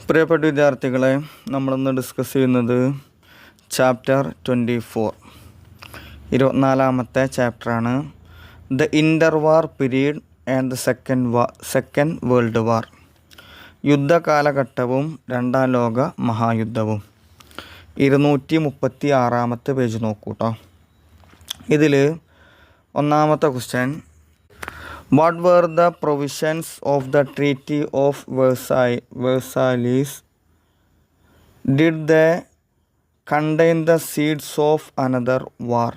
പ്രിയപ്പെട്ട വിദ്യാർത്ഥികളെ, നമ്മളിന്ന് ഡിസ്കസ് ചെയ്യുന്നത് ചാപ്റ്റർ 24 24ാമത്തെ ചാപ്റ്ററാണ്. The interwar period and the second world war. യുദ്ധകാലഘട്ടവും രണ്ടാം ലോക മഹായുദ്ധവും. 236ാമത്തെ പേജ് നോക്കൂ കേട്ടോ. ഇതിൽ ഒന്നാമത്തെ question, What were the provisions of the Treaty of Versailles? Did they contain the seeds of another war?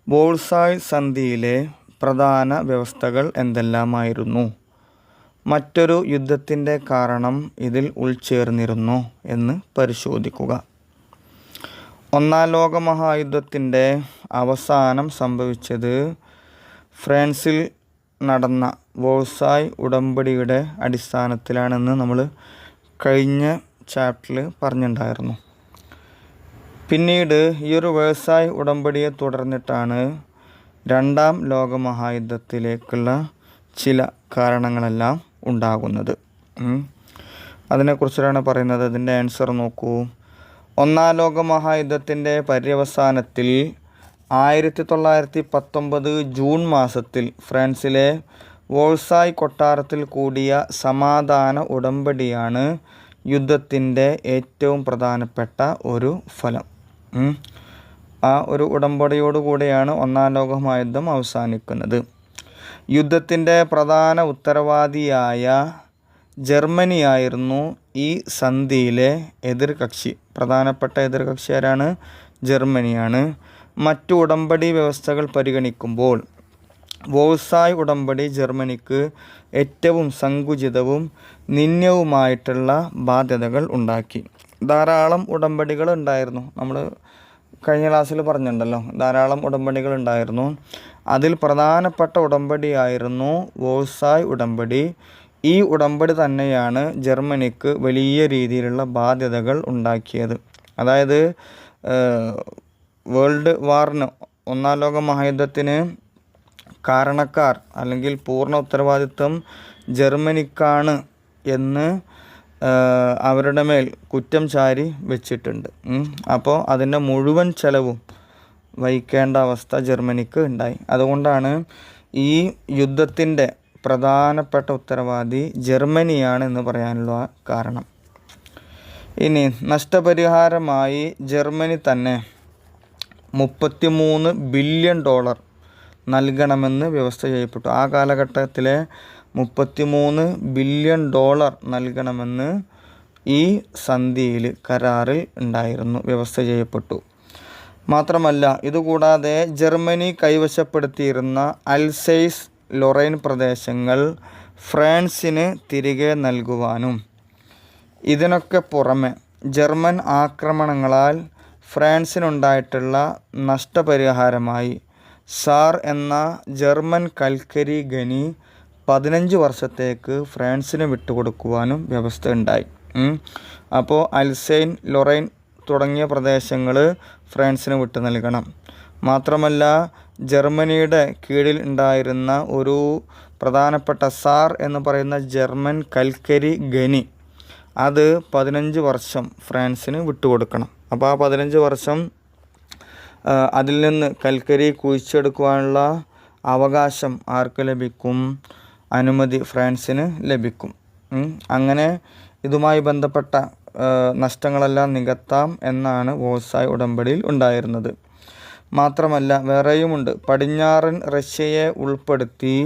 വോൾസായ് സന്ധിയിലെ പ്രധാന വ്യവസ്ഥകൾ എന്തെല്ലാമായിരുന്നു? മറ്റൊരു യുദ്ധത്തിൻ്റെ കാരണം ഇതിൽ ഉൾച്ചേർന്നിരുന്നോ എന്ന് പരിശോധിക്കുക. ഒന്നാം ലോക മഹായുദ്ധത്തിൻ്റെ അവസാനം സംഭവിച്ചത് ഫ്രാൻസിൽ നടന്ന വോൾസായ് ഉടമ്പടിയുടെ അടിസ്ഥാനത്തിലാണെന്ന് നമ്മൾ കഴിഞ്ഞ ചാപ്റ്ററിൽ പറഞ്ഞിട്ടുണ്ടായിരുന്നു. പിന്നീട് ഈ ഒരു വേഴ്സായ് ഉടമ്പടിയെ തുടർന്നിട്ടാണ് രണ്ടാം ലോകമഹായുദ്ധത്തിലേക്കുള്ള ചില കാരണങ്ങളെല്ലാം ഉണ്ടാകുന്നത്. അതിനെക്കുറിച്ചാണ് പറയുന്നത്. അതിൻ്റെ ആൻസർ നോക്കൂ. ഒന്നാം ലോകമഹായുദ്ധത്തിൻ്റെ പര്യവസാനത്തിൽ 1919 ജൂൺ മാസത്തിൽ ഫ്രാൻസിലെ വോൾസായ് കൊട്ടാരത്തിൽ കൂടിയ സമാധാന ഉടമ്പടിയാണ് യുദ്ധത്തിൻ്റെ ഏറ്റവും പ്രധാനപ്പെട്ട ഒരു ഫലം. ആ ഒരു ഉടമ്പടിയോടുകൂടിയാണ് ഒന്നാം ലോക മഹായുദ്ധം അവസാനിക്കുന്നത്. യുദ്ധത്തിൻ്റെ പ്രധാന ഉത്തരവാദിയായ ജർമ്മനിയായിരുന്നു ഈ സന്ധിയിലെ എതിർകക്ഷി. പ്രധാനപ്പെട്ട എതിർകക്ഷി ആരാണ്? ജർമ്മനിയാണ്. മറ്റു ഉടമ്പടി വ്യവസ്ഥകൾ പരിഗണിക്കുമ്പോൾ വോൾസായ് ഉടമ്പടി ജർമ്മനിക്ക് ഏറ്റവും സങ്കുചിതവും നിന്ദ്യവുമായിട്ടുള്ള ബാധ്യതകൾ ഉണ്ടാക്കി. ധാരാളം ഉടമ്പടികൾ ഉണ്ടായിരുന്നു. നമ്മൾ കഴിഞ്ഞ ക്ലാസ്സിൽ പറഞ്ഞിട്ടുണ്ടല്ലോ, ധാരാളം ഉടമ്പടികൾ ഉണ്ടായിരുന്നു. അതിൽ പ്രധാനപ്പെട്ട ഉടമ്പടിയായിരുന്നു വോൾസായ് ഉടമ്പടി. ഈ ഉടമ്പടി തന്നെയാണ് ജർമ്മനിക്ക് വലിയ രീതിയിലുള്ള ബാധ്യതകൾ ഉണ്ടാക്കിയത്. അതായത് വേൾഡ് വാറിന്, ഒന്നാം ലോക മഹായുദ്ധത്തിന് കാരണക്കാർ അല്ലെങ്കിൽ പൂർണ്ണ ഉത്തരവാദിത്വം ജർമ്മനിക്കാണ് എന്ന് അവരുടെ മേൽ കുറ്റം ചാരി വെച്ചിട്ടുണ്ട്. അപ്പോൾ അതിൻ്റെ മുഴുവൻ ചെലവും വഹിക്കേണ്ട അവസ്ഥ ജർമ്മനിക്ക് ഉണ്ടായി. അതുകൊണ്ടാണ് ഈ യുദ്ധത്തിൻ്റെ പ്രധാനപ്പെട്ട ഉത്തരവാദി ജർമ്മനിയാണ് എന്ന് പറയാനുള്ള കാരണം. ഇനി നഷ്ടപരിഹാരമായി ജർമ്മനി തന്നെ $33 ബില്യൺ നൽകണമെന്ന് വ്യവസ്ഥ ചെയ്യപ്പെട്ടു. ആ കാലഘട്ടത്തിലെ $33 ബില്യൺ നൽകണമെന്ന് ഈ സന്ധിയിൽ, കരാറിൽ ഉണ്ടായിരുന്നു, വ്യവസ്ഥ ചെയ്യപ്പെട്ടു. മാത്രമല്ല, ഇതുകൂടാതെ ജർമ്മനി കൈവശപ്പെടുത്തിയിരുന്ന അൽസൈസ് ലൊറൈൻ പ്രദേശങ്ങൾ ഫ്രാൻസിന് തിരികെ നൽകുവാനും, ഇതിനൊക്കെ പുറമെ ജർമ്മൻ ആക്രമണങ്ങളാൽ ഫ്രാൻസിനുണ്ടായിട്ടുള്ള നഷ്ടപരിഹാരമായി സാർ എന്ന ജർമ്മൻ കൽക്കരി ഖനി 15 വർഷത്തേക്ക് ഫ്രാൻസിന് വിട്ടുകൊടുക്കുവാനും വ്യവസ്ഥ ഉണ്ടായി. അപ്പോൾ അൽസൈൻ ലൊറൈൻ തുടങ്ങിയ പ്രദേശങ്ങൾ ഫ്രാൻസിന് വിട്ടു നൽകണം. മാത്രമല്ല, ജർമ്മനിയുടെ കീഴിൽ ഉണ്ടായിരുന്ന ഒരു പ്രധാനപ്പെട്ട സാർ എന്ന് പറയുന്ന ജർമ്മൻ കൽക്കരി ഖനി, അത് 15 വർഷം ഫ്രാൻസിന് വിട്ടുകൊടുക്കണം. അപ്പോൾ ആ 15 വർഷം അതിൽ നിന്ന് കൽക്കരി കുഴിച്ചെടുക്കുവാനുള്ള അവകാശം ആർക്ക് ലഭിക്കും? അനുമതി ഫ്രാൻസിന് ലഭിക്കും. അങ്ങനെ ഇതുമായി ബന്ധപ്പെട്ട നഷ്ടങ്ങളെല്ലാം നികത്താം എന്നാണ് വോൾസായ് ഉടമ്പടിയിൽ ഉണ്ടായിരുന്നത്. മാത്രമല്ല, വേറെയുമുണ്ട്. പടിഞ്ഞാറൻ റഷ്യയെ ഉൾപ്പെടുത്തി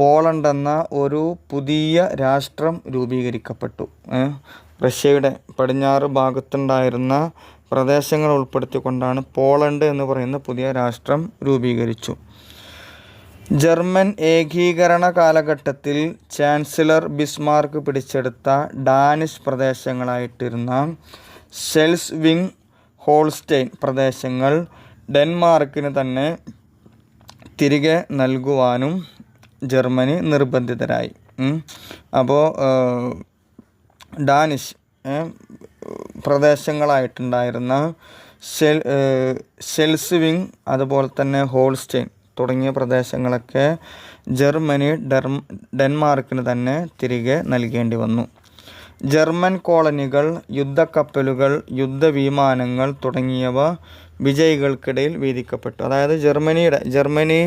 പോളണ്ട് എന്ന ഒരു പുതിയ രാഷ്ട്രം രൂപീകരിക്കപ്പെട്ടു. റഷ്യയുടെ പടിഞ്ഞാറ് ഭാഗത്തുണ്ടായിരുന്ന പ്രദേശങ്ങൾ ഉൾപ്പെടുത്തിക്കൊണ്ടാണ് പോളണ്ട് എന്ന് പറയുന്ന പുതിയ രാഷ്ട്രം രൂപീകരിച്ചു. ജർമ്മൻ ഏകീകരണ കാലഘട്ടത്തിൽ ചാൻസലർ ബിസ്മാർക്ക് പിടിച്ചെടുത്ത ഡാനിഷ് പ്രദേശങ്ങളായിട്ടിരുന്ന ഷെൽസ്വിങ്, ഹോൾസ്റ്റൈൻ പ്രദേശങ്ങൾ ഡെൻമാർക്കിന് തന്നെ തിരികെ നൽകുവാനും ജർമ്മനി നിർബന്ധിതരായി. അപ്പോൾ ഡാനിഷ് പ്രദേശങ്ങളായിട്ടുണ്ടായിരുന്ന ഷെൽസ്വിങ്, അതുപോലെ തന്നെ ഹോൾസ്റ്റൈൻ തുടങ്ങിയ പ്രദേശങ്ങളൊക്കെ ജർമ്മനി ഡെൻമാർക്കിന് തന്നെ തിരികെ നൽകേണ്ടി വന്നു. ജർമ്മൻ കോളനികൾ, യുദ്ധക്കപ്പലുകൾ, യുദ്ധവിമാനങ്ങൾ തുടങ്ങിയവ വിജയികൾക്കിടയിൽ വീതിക്കപ്പെട്ടു. അതായത് ജർമ്മനി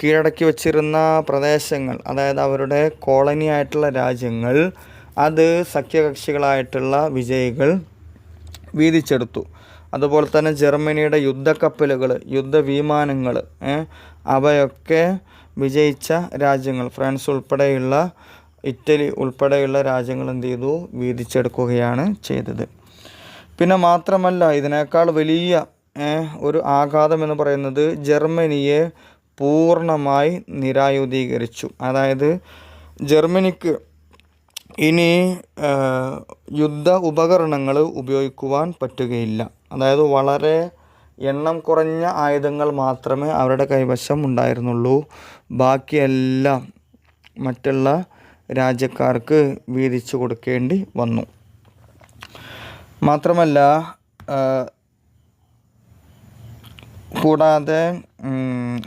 കീഴടക്കി വച്ചിരുന്ന പ്രദേശങ്ങൾ, അതായത് അവരുടെ കോളനി ആയിട്ടുള്ള രാജ്യങ്ങൾ, അത് സഖ്യകക്ഷികളായിട്ടുള്ള വിജയികൾ വീതിച്ചെടുത്തു. അതുപോലെ തന്നെ ജർമ്മനിയുടെ യുദ്ധക്കപ്പലുകൾ, യുദ്ധവിമാനങ്ങൾ, അവയൊക്കെ വിജയിച്ച രാജ്യങ്ങൾ, ഫ്രാൻസ് ഉൾപ്പെടെയുള്ള, ഇറ്റലി ഉൾപ്പെടെയുള്ള രാജ്യങ്ങൾ എന്ത് ചെയ്തു? വീതിച്ചെടുക്കുകയാണ് ചെയ്തത്. പിന്നെ മാത്രമല്ല, ഇതിനേക്കാൾ വലിയ ഒരു ആഘാതം എന്ന് പറയുന്നത് ജർമ്മനിയെ പൂർണ്ണമായി നിരായുധീകരിച്ചു. അതായത് ജർമ്മനിക്ക് ഇനി യുദ്ധ ഉപകരണങ്ങൾ ഉപയോഗിക്കുവാൻ പറ്റുകയില്ല. അതായത് വളരെ എണ്ണം കുറഞ്ഞ ആയുധങ്ങൾ മാത്രമേ അവരുടെ കൈവശം ഉണ്ടായിരുന്നുള്ളൂ. ബാക്കിയെല്ലാം മറ്റുള്ള രാജ്യക്കാർക്ക് വീതിച്ചു കൊടുക്കേണ്ടി വന്നു. മാത്രമല്ല, കൂടാതെ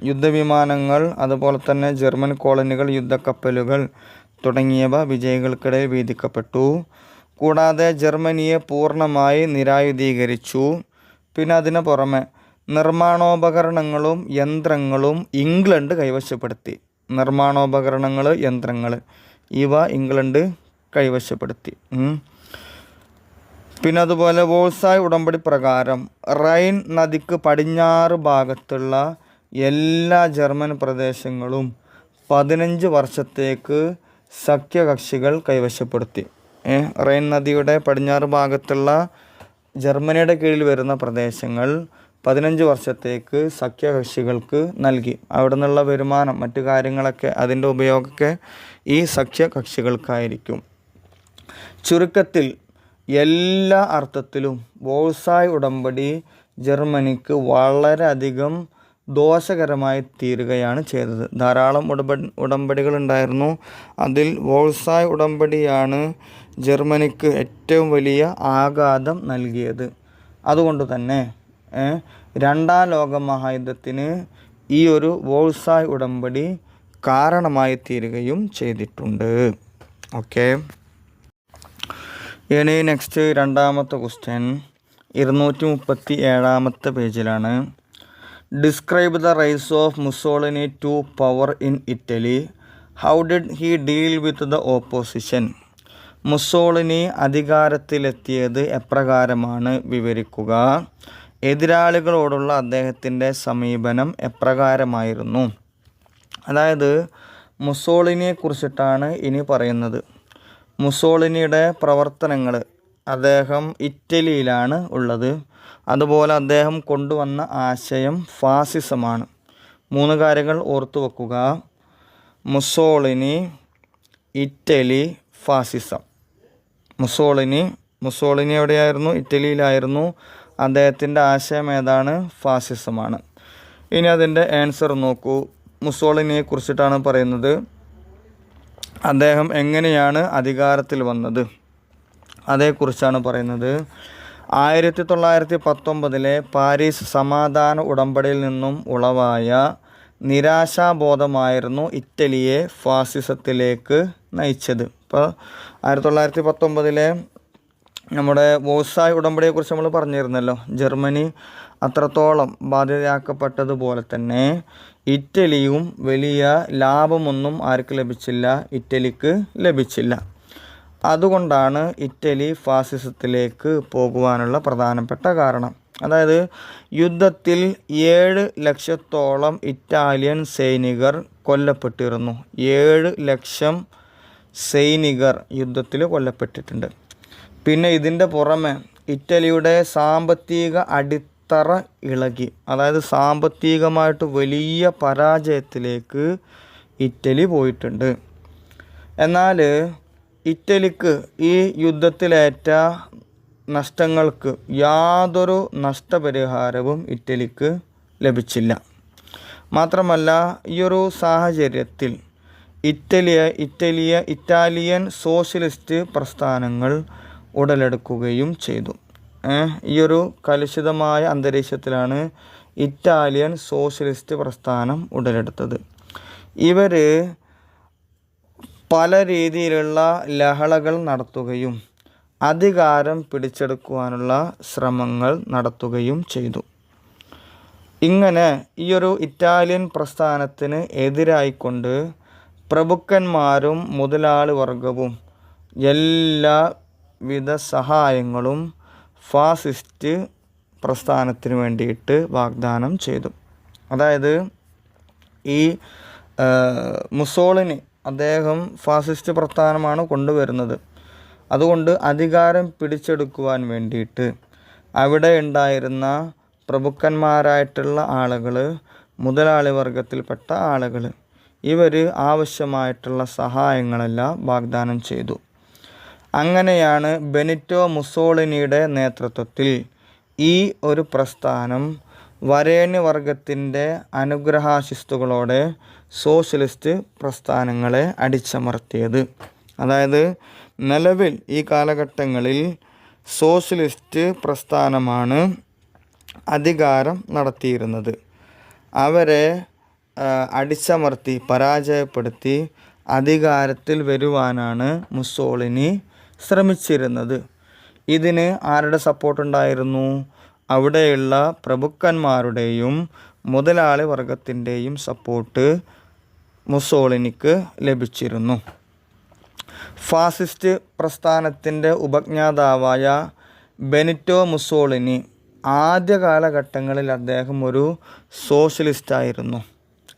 യുദ്ധവിമാനങ്ങൾ, അതുപോലെ തന്നെ ജർമ്മൻ കോളനികൾ, യുദ്ധക്കപ്പലുകൾ തുടങ്ങിയവ വിജയികൾക്കിടയിൽ വീതിക്കപ്പെട്ടു. കൂടാതെ ജർമ്മനിയെ പൂർണ്ണമായി നിരായുധീകരിച്ചു. പിന്നെ അതിന് പുറമെ നിർമ്മാണോപകരണങ്ങളും യന്ത്രങ്ങളും ഇംഗ്ലണ്ട് കൈവശപ്പെടുത്തി. നിർമ്മാണോപകരണങ്ങൾ, യന്ത്രങ്ങൾ ഇവ ഇംഗ്ലണ്ട് കൈവശപ്പെടുത്തി. പിന്നെ അതുപോലെ വേഴ്സായ് ഉടമ്പടി പ്രകാരം റൈൻ നദിക്ക് പടിഞ്ഞാറ് ഭാഗത്തുള്ള എല്ലാ ജർമ്മൻ പ്രദേശങ്ങളും 15 വർഷത്തേക്ക് സഖ്യകക്ഷികൾ കൈവശപ്പെടുത്തി. റൈൻ നദിയുടെ പടിഞ്ഞാറ് ഭാഗത്തുള്ള ജർമ്മനിയുടെ കീഴിൽ വരുന്ന പ്രദേശങ്ങൾ 15 വർഷത്തേക്ക് സഖ്യകക്ഷികൾക്ക് നൽകി. അവിടെ നിന്നുള്ള വരുമാനം, മറ്റു കാര്യങ്ങളൊക്കെ, അതിൻ്റെ ഉപയോഗമൊക്കെ ഈ സഖ്യകക്ഷികൾക്കായിരിക്കും. ചുരുക്കത്തിൽ എല്ലാ അർത്ഥത്തിലും വേഴ്സായ് ഉടമ്പടി ജർമ്മനിക്ക് വളരെയധികം ദോഷകരമായി തീരുകയാണ് ചെയ്തത്. ധാരാളം ഉടമ്പടികൾ ഉണ്ടായിരുന്നു. അതിൽ വേഴ്സായ് ഉടമ്പടിയാണ് ജർമ്മനിക്ക് ഏറ്റവും വലിയ ആഘാതം നൽകിയത്. അതുകൊണ്ട് തന്നെ രണ്ടാം ലോക മഹായുദ്ധത്തിന് ഈ ഒരു വേഴ്സായ് ഉടമ്പടി കാരണമായി തീരുകയും ചെയ്തിട്ടുണ്ട്. ഓക്കെ, ഇനി നെക്സ്റ്റ് രണ്ടാമത്തെ ക്വസ്റ്റ്യൻ 237 പേജിലാണ്. Describe the rise of Mussolini to power in Italy. How did he deal with the opposition? മുസോളിനി അധികാരത്തിലെത്തിയത് എപ്രകാരമാണ്? വിവരിക്കുക. എതിരാളികളോടുള്ള അദ്ദേഹത്തിൻ്റെ സമീപനം എപ്രകാരമായിരുന്നു? അതായത് മുസോളിനിയെക്കുറിച്ചിട്ടാണ് ഇനി പറയുന്നത്. മുസോളിനിയുടെ പ്രവർത്തനങ്ങൾ, അദ്ദേഹം ഇറ്റലിയിലാണ് ഉള്ളത്. അതുപോലെ അദ്ദേഹം കൊണ്ടുവന്ന ആശയം ഫാസിസമാണ്. 3 കാര്യങ്ങൾ ഓർത്തു വെക്കുക: മുസോളിനി, ഇറ്റലി, ഫാസിസം. മുസോളിനി എവിടെയായിരുന്നു? ഇറ്റലിയിലായിരുന്നു. അദ്ദേഹത്തിൻ്റെ ആശയം ഏതാണ്? ഫാസിസമാണ്. ഇനി അതിൻ്റെ ആൻസർ നോക്കൂ. മുസോളിനിയെ കുറിച്ചിട്ടാണ് പറയുന്നത്. അദ്ദേഹം എങ്ങനെയാണ് അധികാരത്തിൽ വന്നത് അതേക്കുറിച്ചാണ് പറയുന്നത്. 1919 പാരീസ് സമാധാന ഉടമ്പടിയിൽ നിന്നും ഉളവായ നിരാശാബോധമായിരുന്നു ഇറ്റലിയെ ഫാസിസത്തിലേക്ക് നയിച്ചത്. ഇപ്പോൾ 1919 നമ്മുടെ വേഴ്സായ് ഉടമ്പടിയെക്കുറിച്ച് നമ്മൾ പറഞ്ഞിരുന്നല്ലോ. ജർമ്മനി അത്രത്തോളം ബാധിതയാക്കപ്പെട്ടതുപോലെ തന്നെ ഇറ്റലിയും വലിയ ലാഭമൊന്നും ആർക്ക് ലഭിച്ചില്ല? ഇറ്റലിക്ക് ലഭിച്ചില്ല. അതുകൊണ്ടാണ് ഇറ്റലി ഫാസിസത്തിലേക്ക് പോകുവാനുള്ള പ്രധാനപ്പെട്ട കാരണം. അതായത് യുദ്ധത്തിൽ 7 ലക്ഷത്തോളം ഇറ്റാലിയൻ സൈനികർ കൊല്ലപ്പെട്ടിരുന്നു. 7 ലക്ഷം സൈനികർ യുദ്ധത്തിൽ കൊല്ലപ്പെട്ടിട്ടുണ്ട്. പിന്നെ ഇതിൻ്റെ പുറമെ ഇറ്റലിയുടെ സാമ്പത്തിക അടിത്തറ ഇളകി. അതായത് സാമ്പത്തികമായിട്ട് വലിയ പരാജയത്തിലേക്ക് ഇറ്റലി പോയിട്ടുണ്ട്. എന്നാൽ ഇറ്റലിക്ക് ഈ യുദ്ധത്തിലേറ്റ നഷ്ടങ്ങൾക്ക് യാതൊരു നഷ്ടപരിഹാരവും ഇറ്റലിക്ക് ലഭിച്ചില്ല. മാത്രമല്ല, ഈ ഒരു സാഹചര്യത്തിൽ ഇറ്റാലിയൻ സോഷ്യലിസ്റ്റ് പ്രസ്ഥാനങ്ങൾ ഉടലെടുക്കുകയും ചെയ്തു. ഈ ഒരു കലുഷിതമായ അന്തരീക്ഷത്തിലാണ് ഇറ്റാലിയൻ സോഷ്യലിസ്റ്റ് പ്രസ്ഥാനം ഉടലെടുത്തത്. ഇവർ പല രീതിയിലുള്ള ലഹളകൾ നടത്തുകയും അധികാരം പിടിച്ചെടുക്കുവാനുള്ള ശ്രമങ്ങൾ നടത്തുകയും ചെയ്തു. ഇങ്ങനെ ഈയൊരു ഇറ്റാലിയൻ പ്രസ്ഥാനത്തിന് എതിരായിക്കൊണ്ട് പ്രഭുക്കന്മാരും മുതലാളി വർഗവും എല്ലാവിധ സഹായങ്ങളും ഫാസിസ്റ്റ് പ്രസ്ഥാനത്തിന് വേണ്ടിയിട്ട് വാഗ്ദാനം ചെയ്തു. അതായത് ഈ മുസോളിനി അദ്ദേഹം ഫാസിസ്റ്റ് പ്രസ്ഥാനമാണ് കൊണ്ടുവരുന്നത്. അതുകൊണ്ട് അധികാരം പിടിച്ചെടുക്കുവാൻ വേണ്ടിയിട്ട് അവിടെ ഉണ്ടായിരുന്ന പ്രഭുക്കന്മാരായിട്ടുള്ള ആളുകൾ, മുതലാളി വർഗത്തിൽപ്പെട്ട ആളുകൾ, ഇവർ ആവശ്യമായിട്ടുള്ള സഹായങ്ങളെല്ലാം വാഗ്ദാനം ചെയ്തു. അങ്ങനെയാണ് ബെനിറ്റോ മുസോളിനിയുടെ നേതൃത്വത്തിൽ ഈ ഒരു പ്രസ്ഥാനം വരേണ്യവർഗത്തിൻ്റെ അനുഗ്രഹാശിസ്തുകളോടെ സോഷ്യലിസ്റ്റ് പ്രസ്ഥാനങ്ങളെ അടിച്ചമർത്തിയത്. അതായത് നിലവിൽ ഈ കാലഘട്ടങ്ങളിൽ സോഷ്യലിസ്റ്റ് പ്രസ്ഥാനമാണ് അധികാരം നടത്തിയിരുന്നത്. അവരെ അടിച്ചമർത്തി പരാജയപ്പെടുത്തി അധികാരത്തിൽ വരുവാനാണ് മുസോളിനി ശ്രമിച്ചിരുന്നത്. ഇതിന് ആരുടെ സപ്പോർട്ടുണ്ടായിരുന്നു? അവിടെയുള്ള പ്രഭുക്കന്മാരുടെയും മുതലാളി വർഗത്തിൻ്റെയും സപ്പോർട്ട് മുസോളിനിക്ക് ലഭിച്ചിരുന്നു. ഫാസിസ്റ്റ് പ്രസ്ഥാനത്തിൻ്റെ ഉപജ്ഞാതാവായ ബെനിറ്റോ മുസോളിനി ആദ്യ കാലഘട്ടങ്ങളിൽ അദ്ദേഹം ഒരു സോഷ്യലിസ്റ്റായിരുന്നു.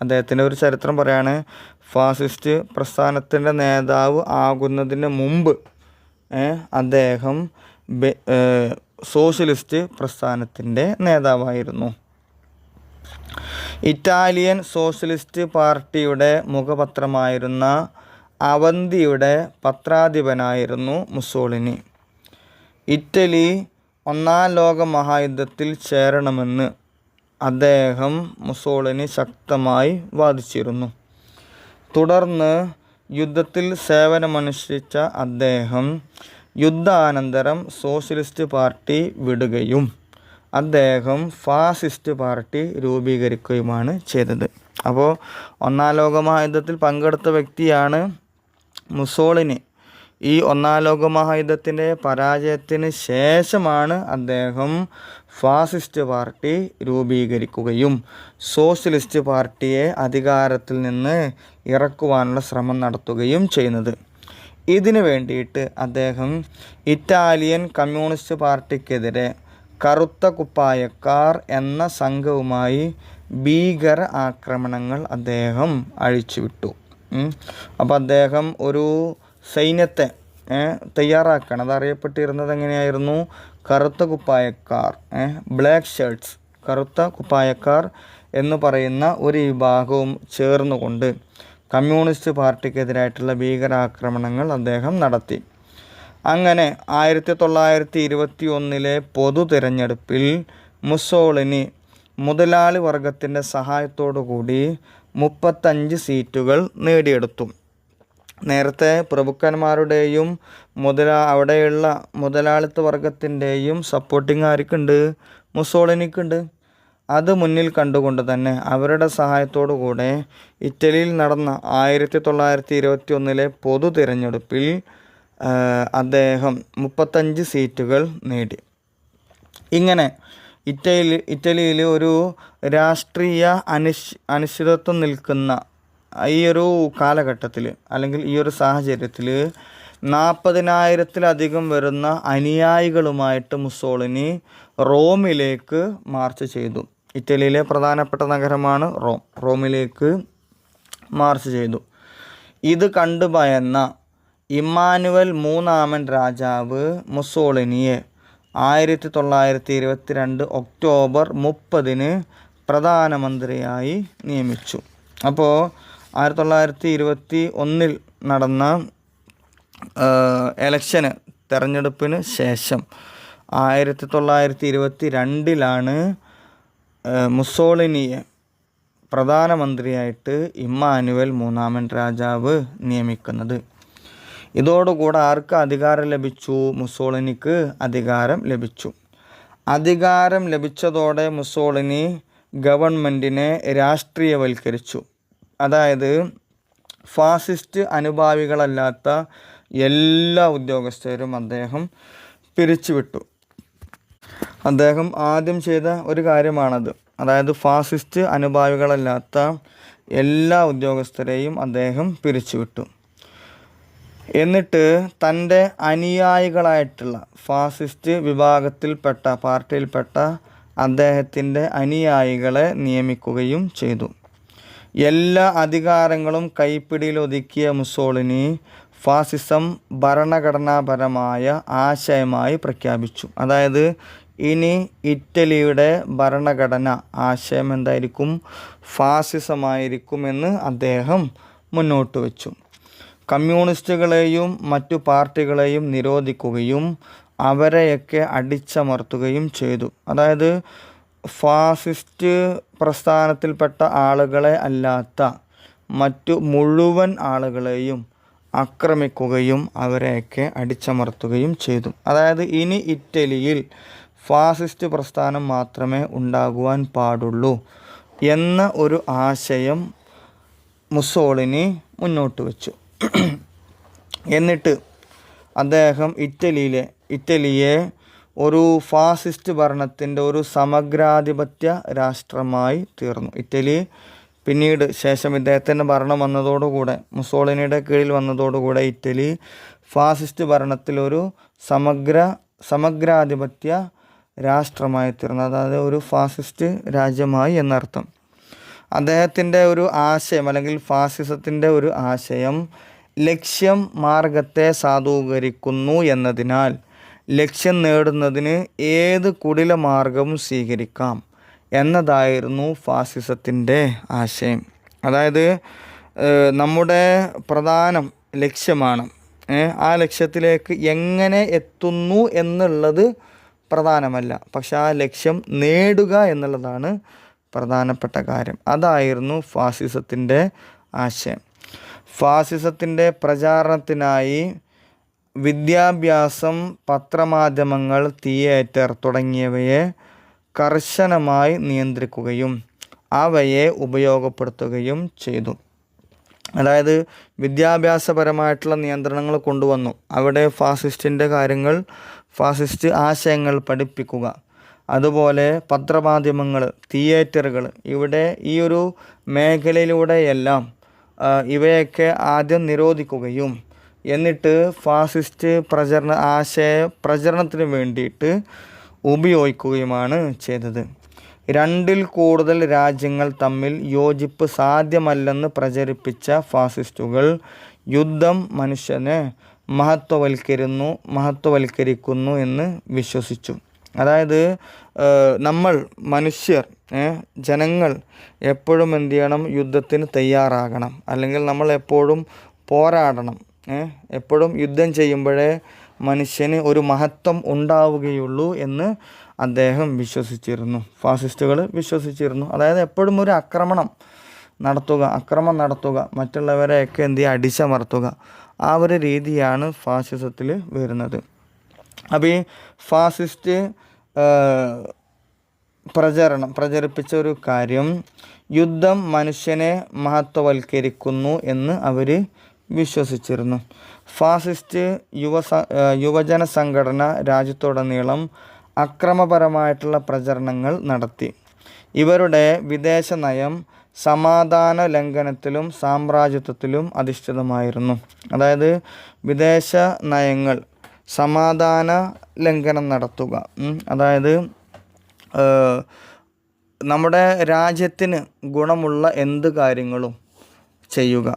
അദ്ദേഹത്തിൻ്റെ ഒരു ചരിത്രം പറയാണ്. ഫാസിസ്റ്റ് പ്രസ്ഥാനത്തിൻ്റെ നേതാവ് ആകുന്നതിന് മുമ്പ് അദ്ദേഹം സോഷ്യലിസ്റ്റ് പ്രസ്ഥാനത്തിൻ്റെ നേതാവായിരുന്നു. ഇറ്റാലിയൻ സോഷ്യലിസ്റ്റ് പാർട്ടിയുടെ മുഖപത്രമായിരുന്ന അവന്തിയുടെ പത്രാധിപനായിരുന്നു മുസോളിനി. ഇറ്റലി ഒന്നാം ലോക മഹായുദ്ധത്തിൽ ചേരണമെന്ന് അദ്ദേഹം മുസോളിനി ശക്തമായി വാദിച്ചിരുന്നു. തുടർന്ന് യുദ്ധത്തിൽ സേവനമനുഷ്ഠിച്ച അദ്ദേഹം യുദ്ധാനന്തരം സോഷ്യലിസ്റ്റ് പാർട്ടി വിടുകയും അദ്ദേഹം ഫാസിസ്റ്റ് പാർട്ടി രൂപീകരിക്കുകയുമാണ് ചെയ്തത്. അപ്പോൾ ഒന്നാം ലോക മഹായുദ്ധത്തിൽ പങ്കെടുത്ത വ്യക്തിയാണ് മുസോളിനി. ഈ ഒന്നാം ലോക മഹായുദ്ധത്തിൻ്റെ പരാജയത്തിന് ശേഷമാണ് അദ്ദേഹം ഫാസിസ്റ്റ് പാർട്ടി രൂപീകരിക്കുകയും സോഷ്യലിസ്റ്റ് പാർട്ടിയെ അധികാരത്തിൽ നിന്ന് ഇറക്കുവാനുള്ള ശ്രമം നടത്തുകയും ചെയ്യുന്നത്. ഇതിനു വേണ്ടിയിട്ട് അദ്ദേഹം ഇറ്റാലിയൻ കമ്മ്യൂണിസ്റ്റ് പാർട്ടിക്കെതിരെ കറുത്ത കുപ്പായക്കാർ എന്ന സംഘവുമായി ഭീകര ആക്രമണങ്ങൾ അദ്ദേഹം അഴിച്ചുവിട്ടു. അപ്പോൾ അദ്ദേഹം ഒരു സൈന്യത്തെ തയ്യാറാക്കണം. അതറിയപ്പെട്ടിരുന്നത് എങ്ങനെയായിരുന്നു? കറുത്ത കുപ്പായക്കാർ, ബ്ലാക്ക് ഷർട്ട്സ്, കറുത്ത കുപ്പായക്കാർ എന്ന് പറയുന്ന ഒരു വിഭാഗവും ചേർന്നുകൊണ്ട് കമ്മ്യൂണിസ്റ്റ് പാർട്ടിക്കെതിരായിട്ടുള്ള ഭീകരാക്രമണങ്ങൾ അദ്ദേഹം നടത്തി. അങ്ങനെ 1921 പൊതു തിരഞ്ഞെടുപ്പിൽ മുസോളിനി മുതലാളി വർഗത്തിൻ്റെ സഹായത്തോടു കൂടി 35 സീറ്റുകൾ നേടിയെടുത്തു. നേരത്തെ പ്രഭുക്കന്മാരുടെയും അവിടെയുള്ള മുതലാളിത്ത വർഗത്തിൻ്റെയും സപ്പോർട്ടിങ് ആർക്കുണ്ട്? മുസോളിനിക്കുണ്ട്. അത് മുന്നിൽ കണ്ടുകൊണ്ട് തന്നെ അവരുടെ സഹായത്തോടു കൂടെ ഇറ്റലിയിൽ നടന്ന 1921 പൊതു തിരഞ്ഞെടുപ്പിൽ അദ്ദേഹം 35 സീറ്റുകൾ നേടി. ഇങ്ങനെ ഇറ്റലിയിൽ ഒരു രാഷ്ട്രീയ അനിശ്ചിതത്വം നിൽക്കുന്ന ഈ ഒരു കാലഘട്ടത്തിൽ അല്ലെങ്കിൽ ഈ ഒരു സാഹചര്യത്തിൽ 40,000-ലധികം വരുന്ന അനുയായികളുമായിട്ട് മുസോളിനി റോമിലേക്ക് മാർച്ച് ചെയ്തു. ഇറ്റലിയിലെ പ്രധാനപ്പെട്ട നഗരമാണ് റോമിലേക്ക് മാർച്ച് ചെയ്തു. ഇത് കണ്ടു ഭയന്ന ഇമ്മാനുവൽ മൂന്നാമൻ രാജാവ് മുസോളിനിയെ 1922 ഒക്ടോബർ 30 പ്രധാനമന്ത്രിയായി നിയമിച്ചു. അപ്പോൾ 1921 നടന്ന തെരഞ്ഞെടുപ്പിന് ശേഷം 1922 മുസോളിനിയെ പ്രധാനമന്ത്രിയായിട്ട് ഇമ്മാനുവൽ മൂന്നാമൻ രാജാവ് നിയമിക്കുന്നത്. ഇതോടുകൂടെ ആർക്ക് അധികാരം ലഭിച്ചു? മുസോളിനിക്ക് അധികാരം ലഭിച്ചു. അധികാരം ലഭിച്ചതോടെ മുസോളിനി ഗവൺമെൻറ്റിനെ രാഷ്ട്രീയവൽക്കരിച്ചു. അതായത് ഫാസിസ്റ്റ് അനുഭാവികളല്ലാത്ത എല്ലാ ഉദ്യോഗസ്ഥരും അദ്ദേഹം പിരിച്ചുവിട്ടു. അദ്ദേഹം ആദ്യം ചെയ്ത ഒരു കാര്യമാണത്. അതായത് ഫാസിസ്റ്റ് അനുഭാവികളല്ലാത്ത എല്ലാ ഉദ്യോഗസ്ഥരെയും അദ്ദേഹം പിരിച്ചുവിട്ടു. എന്നിട്ട് തൻ്റെ അനുയായികളായിട്ടുള്ള ഫാസിസ്റ്റ് വിഭാഗത്തിൽപ്പെട്ട പാർട്ടിയിൽപ്പെട്ട അദ്ദേഹത്തിൻ്റെ അനുയായികളെ നിയമിക്കുകയും ചെയ്തു. എല്ലാ അധികാരങ്ങളും കൈപ്പിടിയിലൊതുക്കിയ മുസോളിനി ഫാസിസം ഭരണഘടനാപരമായ ആശയമായി പ്രഖ്യാപിച്ചു. അതായത് ഇനി ഇറ്റലിയുടെ ഭരണഘടന ആശയം എന്തായിരിക്കും? ഫാസിസമായിരിക്കുമെന്ന് അദ്ദേഹം മുന്നോട്ട് വച്ചു. കമ്മ്യൂണിസ്റ്റുകളെയും മറ്റു പാർട്ടികളെയും നിരോധിക്കുകയും അവരെയൊക്കെ അടിച്ചമർത്തുകയും ചെയ്തു. അതായത് ഫാസിസ്റ്റ് പ്രസ്ഥാനത്തിൽപ്പെട്ട ആളുകളെ അല്ലാത്ത മറ്റു മുഴുവൻ ആളുകളെയും ആക്രമിക്കുകയും അവരെയൊക്കെ അടിച്ചമർത്തുകയും ചെയ്തു. അതായത് ഇനി ഇറ്റലിയിൽ ഫാസിസ്റ്റ് പ്രസ്ഥാനം മാത്രമേ ഉണ്ടാകുവാൻ പാടുള്ളൂ എന്ന ഒരു ആശയം മുസോളിനി മുന്നോട്ട് വച്ചു. എന്നിട്ട് അദ്ദേഹം ഇറ്റലിയെ ഒരു ഫാസിസ്റ്റ് ഭരണത്തിൻ്റെ ഒരു സമഗ്രാധിപത്യ രാഷ്ട്രമായി തീർന്നു. ഇറ്റലി പിന്നീട് ശേഷം ഇദ്ദേഹത്തിൻ്റെ ഭരണം വന്നതോടുകൂടെ, മുസോളിനിയുടെ കീഴിൽ വന്നതോടുകൂടെ ഇറ്റലി ഫാസിസ്റ്റ് ഭരണത്തിലൊരു സമഗ്രാധിപത്യ രാഷ്ട്രമായി തീർന്നു. അതായത് ഒരു ഫാസിസ്റ്റ് രാജ്യമായി എന്നർത്ഥം. അദ്ദേഹത്തിൻ്റെ ഒരു ആശയം അല്ലെങ്കിൽ ഫാസിസത്തിൻ്റെ ഒരു ആശയം ലക്ഷ്യം മാർഗത്തെ സാധൂകരിക്കുന്നു എന്നതിനാൽ ലക്ഷ്യം നേടുന്നതിന് ഏത് കുടില മാർഗവും സ്വീകരിക്കാം എന്നതായിരുന്നു ഫാസിസത്തിൻ്റെ ആശയം. അതായത് നമ്മുടെ പ്രധാന ലക്ഷ്യമാണ്, ആ ലക്ഷ്യത്തിലേക്ക് എങ്ങനെ എത്തുന്നു എന്നുള്ളത് പ്രധാനമല്ല, പക്ഷെ ആ ലക്ഷ്യം നേടുക എന്നുള്ളതാണ് പ്രധാനപ്പെട്ട കാര്യം. അതായിരുന്നു ഫാസിസത്തിൻ്റെ ആശയം. ഫാസിസത്തിൻ്റെ പ്രചാരണത്തിനായി വിദ്യാഭ്യാസം, പത്രമാധ്യമങ്ങൾ, തിയേറ്റർ തുടങ്ങിയവയെ കർശനമായി നിയന്ത്രിക്കുകയും അവയെ ഉപയോഗപ്പെടുത്തുകയും ചെയ്തു. അതായത് വിദ്യാഭ്യാസപരമായിട്ടുള്ള നിയന്ത്രണങ്ങൾ കൊണ്ടുവന്നു. അവിടെ ഫാസിസ്റ്റിൻ്റെ കാര്യങ്ങൾ, ഫാസിസ്റ്റ് ആശയങ്ങൾ പഠിപ്പിക്കുക. അതുപോലെ പത്രമാധ്യമങ്ങൾ, തിയേറ്ററുകൾ, ഇവിടെ ഈ ഒരു മേഖലയിലൂടെയെല്ലാം ഇവയൊക്കെ ആദ്യം നിരോധിക്കുകയും എന്നിട്ട് ഫാസിസ്റ്റ് പ്രചരണത്തിന് വേണ്ടിയിട്ട് ഉപയോഗിക്കുകയുമാണ് ചെയ്തത്. 2ൽ കൂടുതൽ രാജ്യങ്ങൾ തമ്മിൽ യോജിപ്പ് സാധ്യമല്ലെന്ന് പ്രചരിപ്പിച്ച ഫാസിസ്റ്റുകൾ യുദ്ധം മനുഷ്യനെ മഹത്വവൽക്കരിക്കുന്നു എന്ന് വിശ്വസിച്ചു. അതായത് ജനങ്ങൾ എപ്പോഴും എന്ത് ചെയ്യണം? യുദ്ധത്തിന് തയ്യാറാകണം, അല്ലെങ്കിൽ നമ്മൾ എപ്പോഴും പോരാടണം. എപ്പോഴും യുദ്ധം ചെയ്യുമ്പോഴേ മനുഷ്യന് ഒരു മഹത്വം ഉണ്ടാവുകയുള്ളൂ എന്ന് അദ്ദേഹം വിശ്വസിച്ചിരുന്നു, ഫാസിസ്റ്റുകൾ വിശ്വസിച്ചിരുന്നു. അതായത് എപ്പോഴും ഒരു അക്രമം നടത്തുക, മറ്റുള്ളവരെയൊക്കെ എന്ത് ചെയ്യുക? അടിച്ചമർത്തുക. ആ ഒരു രീതിയാണ് ഫാസിസത്തിൽ വരുന്നത്. അപ്പോൾ ഈ ഫാസിസ്റ്റ് പ്രചരിപ്പിച്ച ഒരു കാര്യം, യുദ്ധം മനുഷ്യനെ മഹത്വവൽക്കരിക്കുന്നു എന്ന് അവർ വിശ്വസിച്ചിരുന്നു. ഫാസിസ്റ്റ് യുവജന സംഘടന രാജ്യത്തുടനീളം അക്രമപരമായിട്ടുള്ള പ്രചരണങ്ങൾ നടത്തി. ഇവരുടെ വിദേശ നയം സമാധാന ലംഘനത്തിലും സാമ്രാജ്യത്വത്തിലും അധിഷ്ഠിതമായിരുന്നു. അതായത് വിദേശ നയങ്ങൾ സമാധാന ലംഘനം നടത്തുക, അതായത് നമ്മുടെ രാജ്യത്തിന് ഗുണമുള്ള എന്ത് കാര്യങ്ങളും ചെയ്യുക.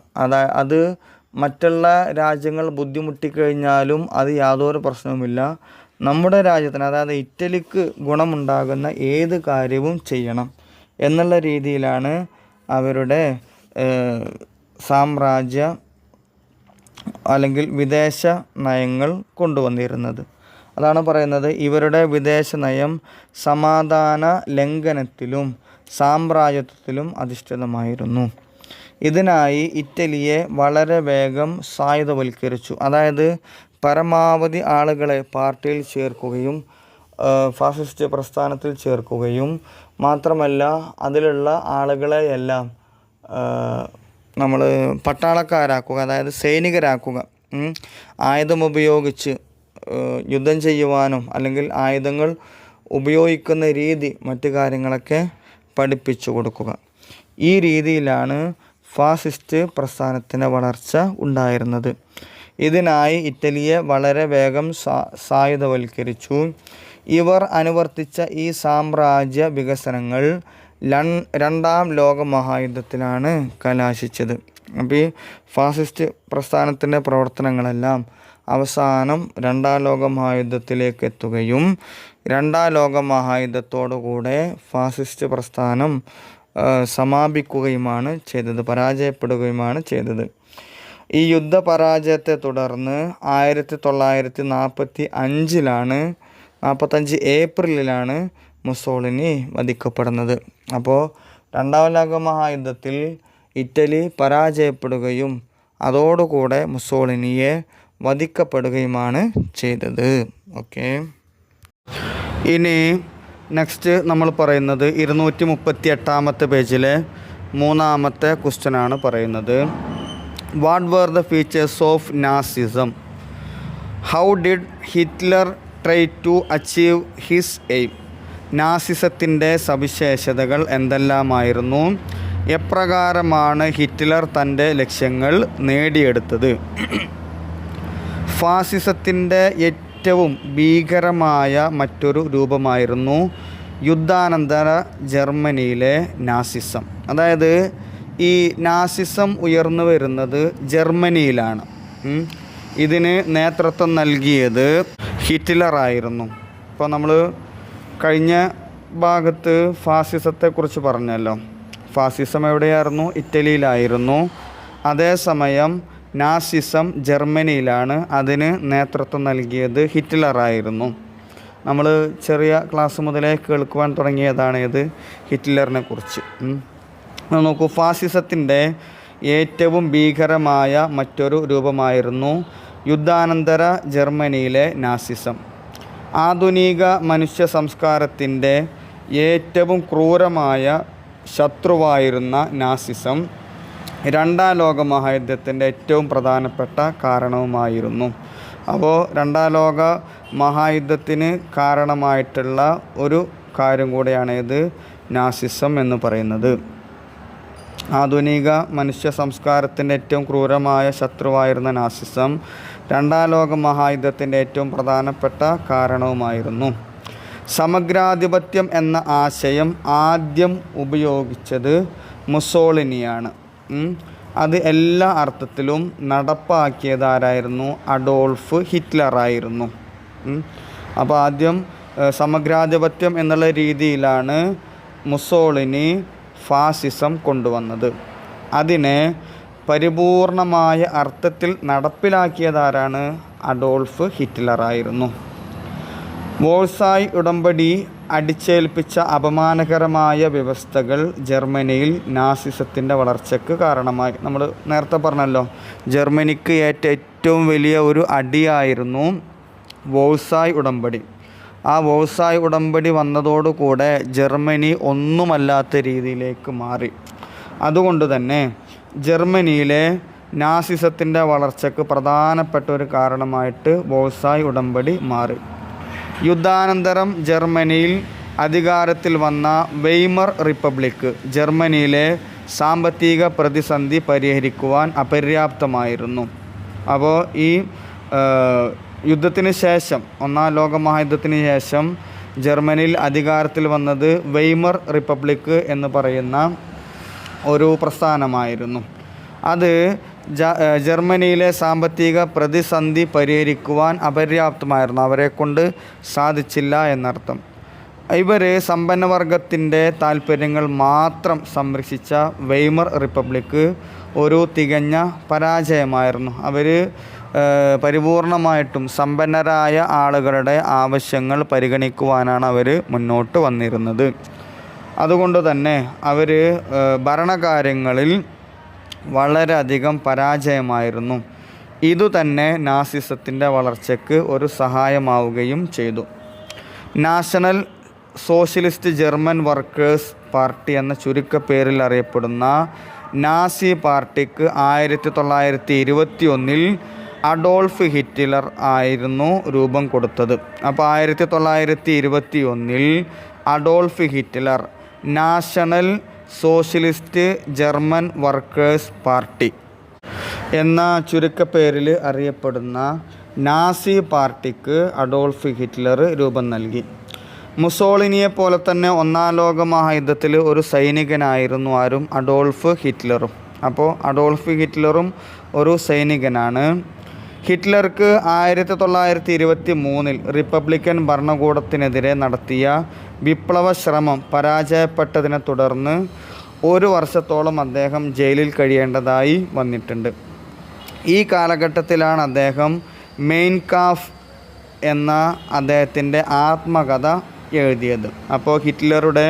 അത് മറ്റുള്ള രാജ്യങ്ങൾ ബുദ്ധിമുട്ടിക്കഴിഞ്ഞാലും അത് യാതൊരു പ്രശ്നവുമില്ല. നമ്മുടെ രാജ്യത്തിന്, അതായത് ഇറ്റലിക്ക് ഗുണമുണ്ടാകുന്ന ഏത് കാര്യവും ചെയ്യണം എന്നുള്ള രീതിയിലാണ് അവരുടെ സാമ്രാജ്യ അല്ലെങ്കിൽ വിദേശ നയങ്ങൾ കൊണ്ടുവന്നിരുന്നത്. അതാണ് പറയുന്നത്, ഇവരുടെ വിദേശ നയം സമാധാന ലംഘനത്തിലും സാമ്രാജ്യത്വത്തിലും അധിഷ്ഠിതമായിരുന്നു. ഇതിനായി ഇറ്റലിയെ വളരെ വേഗം സായുധവൽക്കരിച്ചു. അതായത് പരമാവധി ആളുകളെ പാർട്ടിയിൽ ചേർക്കുകയും ഫാസിസ്റ്റ് പ്രസ്ഥാനത്തിൽ ചേർക്കുകയും മാത്രമല്ല അതിലുള്ള ആളുകളെയെല്ലാം നമ്മൾ പട്ടാളക്കാരാക്കുക, അതായത് സൈനികരാക്കുക. ആയുധമുപയോഗിച്ച് യുദ്ധം ചെയ്യുവാനും അല്ലെങ്കിൽ ആയുധങ്ങൾ ഉപയോഗിക്കുന്ന രീതി മറ്റു കാര്യങ്ങളൊക്കെ പഠിപ്പിച്ചു കൊടുക്കുക. ഈ രീതിയിലാണ് ഫാസിസ്റ്റ് പ്രസ്ഥാനത്തിൻ്റെ വളർച്ച ഉണ്ടായിരുന്നത്. ഇതിനായി ഇറ്റലിയെ വളരെ വേഗം സായുധവൽക്കരിച്ചു. ഇവർ അനുവർത്തിച്ച ഈ സാമ്രാജ്യ വികസനങ്ങൾ രണ്ടാം ലോക മഹായുദ്ധത്തിലാണ് കലാശിച്ചത്. അപ്പോൾ ഈ ഫാസിസ്റ്റ് പ്രസ്ഥാനത്തിൻ്റെ പ്രവർത്തനങ്ങളെല്ലാം അവസാനം രണ്ടാം ലോക മഹായുദ്ധത്തിലേക്ക് എത്തുകയും രണ്ടാം ലോക മഹായുദ്ധത്തോടുകൂടെ ഫാസിസ്റ്റ് പ്രസ്ഥാനം സമാപിക്കുകയുമാണ് ചെയ്തത്, പരാജയപ്പെടുകയുമാണ് ചെയ്തത്. ഈ യുദ്ധപരാജയത്തെ തുടർന്ന് 1945 ഏപ്രിലിലാണ് മുസോളിനി വധിക്കപ്പെടുന്നത്. അപ്പോൾ രണ്ടാം ലോക മഹായുദ്ധത്തിൽ ഇറ്റലി പരാജയപ്പെടുകയും അതോടുകൂടെ മുസോളിനിയെ വധിക്കപ്പെടുകയുമാണ് ചെയ്തത്. ഓക്കെ, ഇനി നെക്സ്റ്റ് നമ്മൾ പറയുന്നത് 238 പേജിലെ 3-ാമത്തെ ക്വസ്റ്റ്യനാണ് പറയുന്നത്. What were the features of Nazism? How did Hitler try to achieve his aim? നാസിസത്തിൻ്റെ സവിശേഷതകൾ എന്തെല്ലാമായിരുന്നു? എപ്രകാരമാണ് ഹിറ്റ്ലർ തൻ്റെ ലക്ഷ്യങ്ങൾ നേടിയെടുത്തത്? ഫാസിസത്തിൻ്റെ ഏറ്റവും ഭീകരമായ മറ്റൊരു രൂപമായിരുന്നു യുദ്ധാനന്തര ജർമ്മനിയിലെ നാസിസം. അതായത് ഈ നാസിസം ഉയർന്നു വരുന്നത് ജർമ്മനിയിലാണ്. ഇതിന് നേതൃത്വം നൽകിയത് ഹിറ്റ്ലറായിരുന്നു. ഇപ്പോൾ നമ്മൾ കഴിഞ്ഞ ഭാഗത്ത് ഫാസിസത്തെക്കുറിച്ച് പറഞ്ഞല്ലോ. ഫാസിസം എവിടെയായിരുന്നു? ഇറ്റലിയിലായിരുന്നു. അതേസമയം നാസിസം ജർമ്മനിയിലാണ്. അതിന് നേതൃത്വം നൽകിയത് ഹിറ്റ്ലറായിരുന്നു. നമ്മൾ ചെറിയ ക്ലാസ് മുതലേ കേൾക്കുവാൻ തുടങ്ങിയതാണ് ഇത് ഹിറ്റ്ലറിനെ കുറിച്ച്. നോക്കൂ, ഫാസിസത്തിൻ്റെ ഏറ്റവും ഭീകരമായ മറ്റൊരു രൂപമായിരുന്നു യുദ്ധാനന്തര ജർമ്മനിയിലെ നാസിസം. ആധുനിക മനുഷ്യ സംസ്കാരത്തിൻ്റെ ഏറ്റവും ക്രൂരമായ ശത്രുവായിരുന്ന നാസിസം രണ്ടാം ലോക മഹായുദ്ധത്തിൻ്റെ ഏറ്റവും പ്രധാനപ്പെട്ട കാരണവുമായിരുന്നു. അപ്പോൾ രണ്ടാം ലോക മഹായുദ്ധത്തിന് കാരണമായിട്ടുള്ള ഒരു കാര്യം കൂടെയാണ് ഇത് നാസിസം എന്ന് പറയുന്നത്. ആധുനിക മനുഷ്യ സംസ്കാരത്തിൻ്റെ ഏറ്റവും ക്രൂരമായ ശത്രുവായിരുന്ന നാസിസം രണ്ടാം ലോക മഹായുദ്ധത്തിൻ്റെ ഏറ്റവും പ്രധാനപ്പെട്ട കാരണവുമായിരുന്നു. സമഗ്രാധിപത്യം എന്ന ആശയം ആദ്യം ഉപയോഗിച്ചത് മുസോളിനിയാണ്. അത് എല്ലാ അർത്ഥത്തിലും നടപ്പാക്കിയതാരായിരുന്നു? അഡോൾഫ് ഹിറ്റ്ലറായിരുന്നു. അപ്പോൾ ആദ്യം സമഗ്രാധിപത്യം എന്നുള്ള രീതിയിലാണ് മുസോളിനി ഫാസിസം കൊണ്ടുവന്നത്. അതിനെ പരിപൂർണമായ അർത്ഥത്തിൽ നടപ്പിലാക്കിയതാരാണ്? അഡോൾഫ് ഹിറ്റ്ലറായിരുന്നു. വേഴ്സായ് ഉടമ്പടി അടിച്ചേൽപ്പിച്ച അപമാനകരമായ വ്യവസ്ഥകൾ ജർമ്മനിയിൽ നാസിസത്തിൻ്റെ വളർച്ചയ്ക്ക് കാരണമായി. നമ്മൾ നേരത്തെ പറഞ്ഞല്ലോ, ജർമ്മനിക്ക് ഏറ്റവും വലിയ ഒരു അടിയായിരുന്നു വേഴ്സായ് ഉടമ്പടി. ആ വേഴ്സായ് ഉടമ്പടി വന്നതോടുകൂടെ ജർമ്മനി ഒന്നുമല്ലാത്ത രീതിയിലേക്ക് മാറി. അതുകൊണ്ട് തന്നെ ജർമ്മനിയിലെ നാസിസത്തിൻ്റെ വളർച്ചയ്ക്ക് പ്രധാനപ്പെട്ട ഒരു കാരണമായിട്ട് വേഴ്സായ് ഉടമ്പടി മാറി. യുദ്ധാനന്തരം ജർമ്മനിയിൽ അധികാരത്തിൽ വന്ന വെയ്മർ റിപ്പബ്ലിക്ക് ജർമ്മനിയിലെ സാമ്പത്തിക പ്രതിസന്ധി പരിഹരിക്കുവാൻ അപര്യാപ്തമായിരുന്നു. അപ്പോൾ ഈ യുദ്ധത്തിന് ശേഷം, ഒന്നാം ലോക മഹായുദ്ധത്തിന് ശേഷം ജർമ്മനിയിൽ അധികാരത്തിൽ വന്നത് വെയ്മർ റിപ്പബ്ലിക്ക് എന്ന് പറയുന്ന ഒരു പ്രസ്ഥാനമായിരുന്നു. അത് ജർമ്മനിയിലെ സാമ്പത്തിക പ്രതിസന്ധി പരിഹരിക്കുവാൻ അപര്യാപ്തമായിരുന്നു. അവരെ കൊണ്ട് സാധിച്ചില്ല എന്നർത്ഥം. ഇവർ സമ്പന്നവർഗത്തിൻ്റെ താല്പര്യങ്ങൾ മാത്രം സംരക്ഷിച്ച വെയ്മർ റിപ്പബ്ലിക്ക് ഒരു തികഞ്ഞ പരാജയമായിരുന്നു. അവർ പരിപൂർണമായിട്ടും സമ്പന്നരായ ആളുകളുടെ ആവശ്യങ്ങൾ പരിഗണിക്കുവാനാണ് അവർ മുന്നോട്ട് വന്നിരുന്നത്. അതുകൊണ്ട് തന്നെ അവർ ഭരണകാര്യങ്ങളിൽ വളരെയധികം പരാജയമായിരുന്നു. ഇതുതന്നെ നാസിസത്തിൻ്റെ വളർച്ചയ്ക്ക് ഒരു സഹായമാവുകയും ചെയ്തു. National socialist German workers party എന്ന ചുരുക്കപ്പേരിൽ അറിയപ്പെടുന്ന നാസി പാർട്ടിക്ക് 1921 അഡോൾഫ് ഹിറ്റ്ലർ ആയിരുന്നു രൂപം കൊടുത്തത്. അപ്പോൾ 1921 Adolf Hitler national socialist German workers party എന്ന ചുരുക്കപ്പേരിൽ അറിയപ്പെടുന്ന നാസി പാർട്ടിക്ക് അഡോൾഫ് ഹിറ്റ്ലർ രൂപം നൽകി. മുസോളിനിയെ പോലെ തന്നെ ഒന്നാം ലോക മഹായുദ്ധത്തിൽ ഒരു സൈനികനായിരുന്നു ആരും? അഡോൾഫ് ഹിറ്റ്ലറും. അപ്പോൾ അഡോൾഫ് ഹിറ്റ്ലറും ഒരു സൈനികനാണ്. ഹിറ്റ്ലർക്ക് 1923 റിപ്പബ്ലിക്കൻ ഭരണകൂടത്തിനെതിരെ നടത്തിയ വിപ്ലവ ശ്രമം പരാജയപ്പെട്ടതിനെ തുടർന്ന് 1 വർഷത്തോളം അദ്ദേഹം ജയിലിൽ കഴിയേണ്ടതായി വന്നിട്ടുണ്ട്. ഈ കാലഘട്ടത്തിലാണ് അദ്ദേഹം മെയിൻ കാഫ് എന്ന അദ്ദേഹത്തിൻ്റെ ആത്മകഥ എഴുതിയത്. അപ്പോൾ ഹിറ്റ്ലറുടെ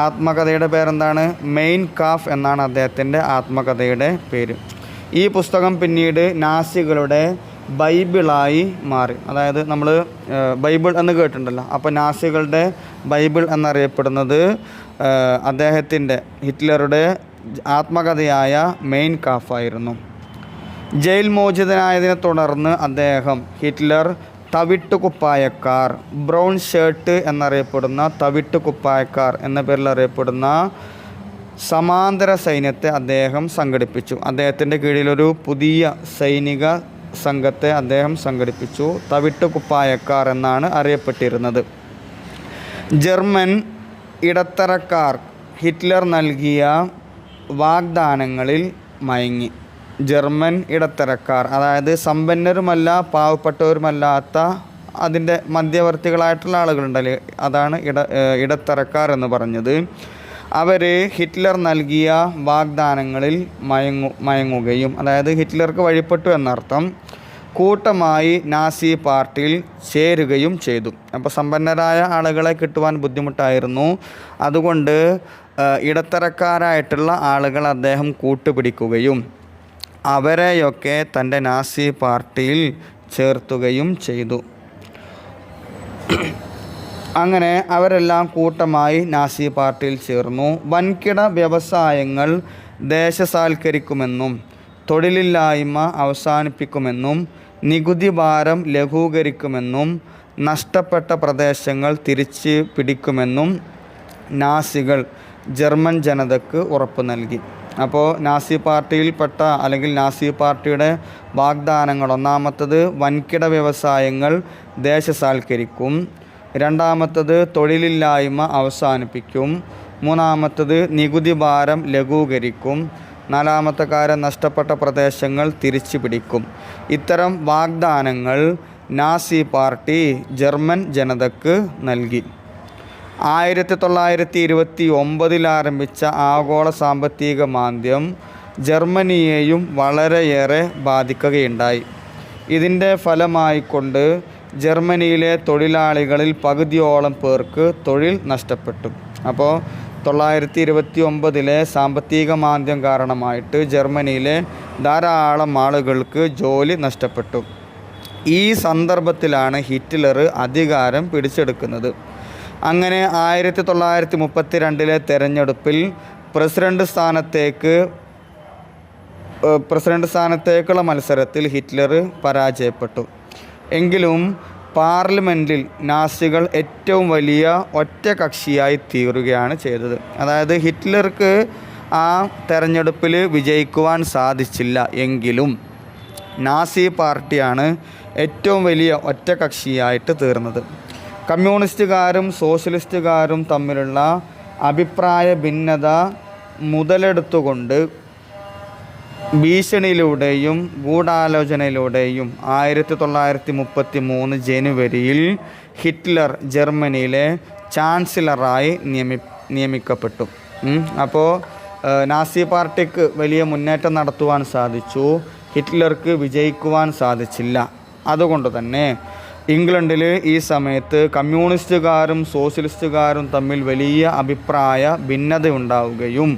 ആത്മകഥയുടെ പേരെന്താണ്? മെയിൻ കാഫ് എന്നാണ് അദ്ദേഹത്തിൻ്റെ ആത്മകഥയുടെ പേര്. ഈ പുസ്തകം പിന്നീട് നാസികളുടെ ബൈബിളായി മാറി. അതായത് നമ്മൾ ബൈബിൾ എന്ന് കേട്ടിട്ടുണ്ടല്ലോ. അപ്പോൾ നാസികളുടെ ബൈബിൾ എന്നറിയപ്പെടുന്നത് അദ്ദേഹത്തിൻ്റെ ഹിറ്റ്ലറുടെ ആത്മകഥയായ മെയിൻ കാഫായിരുന്നു. ജയിൽ മോചിതനായതിനെ തുടർന്ന് ഹിറ്റ്ലർ തവിട്ടുകുപ്പായക്കാർ, ബ്രൗൺ ഷർട്ട് എന്നറിയപ്പെടുന്ന തവിട്ടുകുപ്പായക്കാർ എന്ന പേരിൽ അറിയപ്പെടുന്ന സമാന്തര സൈന്യത്തെ അദ്ദേഹം സംഘടിപ്പിച്ചു. അദ്ദേഹത്തിൻ്റെ കീഴിലൊരു പുതിയ സൈനിക സംഘത്തെ അദ്ദേഹം സംഘടിപ്പിച്ചു. തവിട്ടുകുപ്പായക്കാർ എന്നാണ് അറിയപ്പെട്ടിരുന്നത്. ജർമ്മൻ ഇടത്തരക്കാർ ഹിറ്റ്ലർ നൽകിയ വാഗ്ദാനങ്ങളിൽ മയങ്ങി. ജർമ്മൻ ഇടത്തരക്കാർ, അതായത് സമ്പന്നരുമല്ല പാവപ്പെട്ടവരുമല്ലാത്ത അതിൻ്റെ മധ്യവർത്തികളായിട്ടുള്ള ആളുകളുണ്ടല്ലേ, അതാണ് ഇടത്തരക്കാർ എന്ന് പറഞ്ഞത്. അവർ ഹിറ്റ്ലർ നൽകിയ വാഗ്ദാനങ്ങളിൽ മയങ്ങുകയും, അതായത് ഹിറ്റ്ലർക്ക് വഴിപ്പെട്ടു എന്നർത്ഥം, കൂട്ടമായി നാസി പാർട്ടിയിൽ ചേരുകയും ചെയ്തു. അപ്പോൾ സമ്പന്നരായ ആളുകളെ കിട്ടുവാൻ ബുദ്ധിമുട്ടായിരുന്നു. അതുകൊണ്ട് ഇടത്തരക്കാരായിട്ടുള്ള ആളുകൾ അദ്ദേഹം കൂട്ടുപിടിക്കുകയും അവരെയൊക്കെ തൻ്റെ നാസി പാർട്ടിയിൽ ചേർത്തുകയും ചെയ്തു. അങ്ങനെ അവരെല്ലാം കൂട്ടമായി നാസി പാർട്ടിയിൽ ചേർന്നു. വൻകിട വ്യവസായങ്ങൾ ദേശസാൽക്കരിക്കുമെന്നും തൊഴിലില്ലായ്മ അവസാനിപ്പിക്കുമെന്നും നികുതി ഭാരം ലഘൂകരിക്കുമെന്നും നഷ്ടപ്പെട്ട പ്രദേശങ്ങൾ തിരിച്ച് പിടിക്കുമെന്നും നാസികൾ ജർമ്മൻ ജനതയ്ക്ക് ഉറപ്പ് നൽകി. അപ്പോൾ നാസി പാർട്ടിയിൽപ്പെട്ട അല്ലെങ്കിൽ നാസി പാർട്ടിയുടെ വാഗ്ദാനങ്ങൾ: ഒന്നാമത്തത് വൻകിട വ്യവസായങ്ങൾ ദേശസാൽക്കരിക്കും, രണ്ടാമത്തത് തൊഴിലില്ലായ്മ അവസാനിപ്പിക്കും, മൂന്നാമത്തത് നികുതി ഭാരം ലഘൂകരിക്കും, നാലാമത്തെ കാര്യം നഷ്ടപ്പെട്ട പ്രദേശങ്ങൾ തിരിച്ചു പിടിക്കും. ഇത്തരം വാഗ്ദാനങ്ങൾ നാസി പാർട്ടി ജർമ്മൻ ജനതയ്ക്ക് നൽകി. 1929 ആരംഭിച്ച ആഗോള സാമ്പത്തിക മാന്ദ്യം ജർമ്മനിയെയും വളരെയേറെ ബാധിക്കുകയുണ്ടായി. ഇതിൻ്റെ ഫലമായിക്കൊണ്ട് ജർമ്മനിയിലെ തൊഴിലാളികളിൽ പകുതിയോളം പേർക്ക് തൊഴിൽ നഷ്ടപ്പെട്ടു. അപ്പോൾ 1929 സാമ്പത്തിക മാന്ദ്യം കാരണമായിട്ട് ജർമ്മനിയിലെ ധാരാളം ആളുകൾക്ക് ജോലി നഷ്ടപ്പെട്ടു. ഈ സന്ദർഭത്തിലാണ് ഹിറ്റ്ലർ അധികാരം പിടിച്ചെടുക്കുന്നത്. അങ്ങനെ 1932 തെരഞ്ഞെടുപ്പിൽ പ്രസിഡന്റ് സ്ഥാനത്തേക്കുള്ള മത്സരത്തിൽ ഹിറ്റ്ലർ പരാജയപ്പെട്ടു. എങ്കിലും പാർലമെൻറ്റിൽ നാസികൾ ഏറ്റവും വലിയ ഒറ്റകക്ഷിയായി തീരുകയാണ് ചെയ്തത്. അതായത് ഹിറ്റ്ലർക്ക് ആ തെരഞ്ഞെടുപ്പിൽ വിജയിക്കുവാൻ സാധിച്ചില്ല എങ്കിലും നാസി പാർട്ടിയാണ് ഏറ്റവും വലിയ ഒറ്റകക്ഷിയായിട്ട് തീർന്നത്. കമ്മ്യൂണിസ്റ്റുകാരും സോഷ്യലിസ്റ്റുകാരും തമ്മിലുള്ള അഭിപ്രായ ഭിന്നത മുതലെടുത്തുകൊണ്ട് ഭീഷണിയിലൂടെയും ഗൂഢാലോചനയിലൂടെയും 1933 ജനുവരിയിൽ ഹിറ്റ്ലർ ജർമ്മനിയിലെ ചാൻസലറായി നിയമിക്കപ്പെട്ടു. അപ്പോൾ നാസി പാർട്ടിക്ക് വലിയ മുന്നേറ്റം നടത്തുവാൻ സാധിച്ചു, ഹിറ്റ്ലർക്ക് വിജയിക്കുവാൻ സാധിച്ചില്ല. അതുകൊണ്ട് തന്നെ ഇംഗ്ലണ്ടിൽ ഈ സമയത്ത് കമ്മ്യൂണിസ്റ്റുകാരും സോഷ്യലിസ്റ്റുകാരും തമ്മിൽ വലിയ അഭിപ്രായ ഭിന്നതയുണ്ടാവുകയും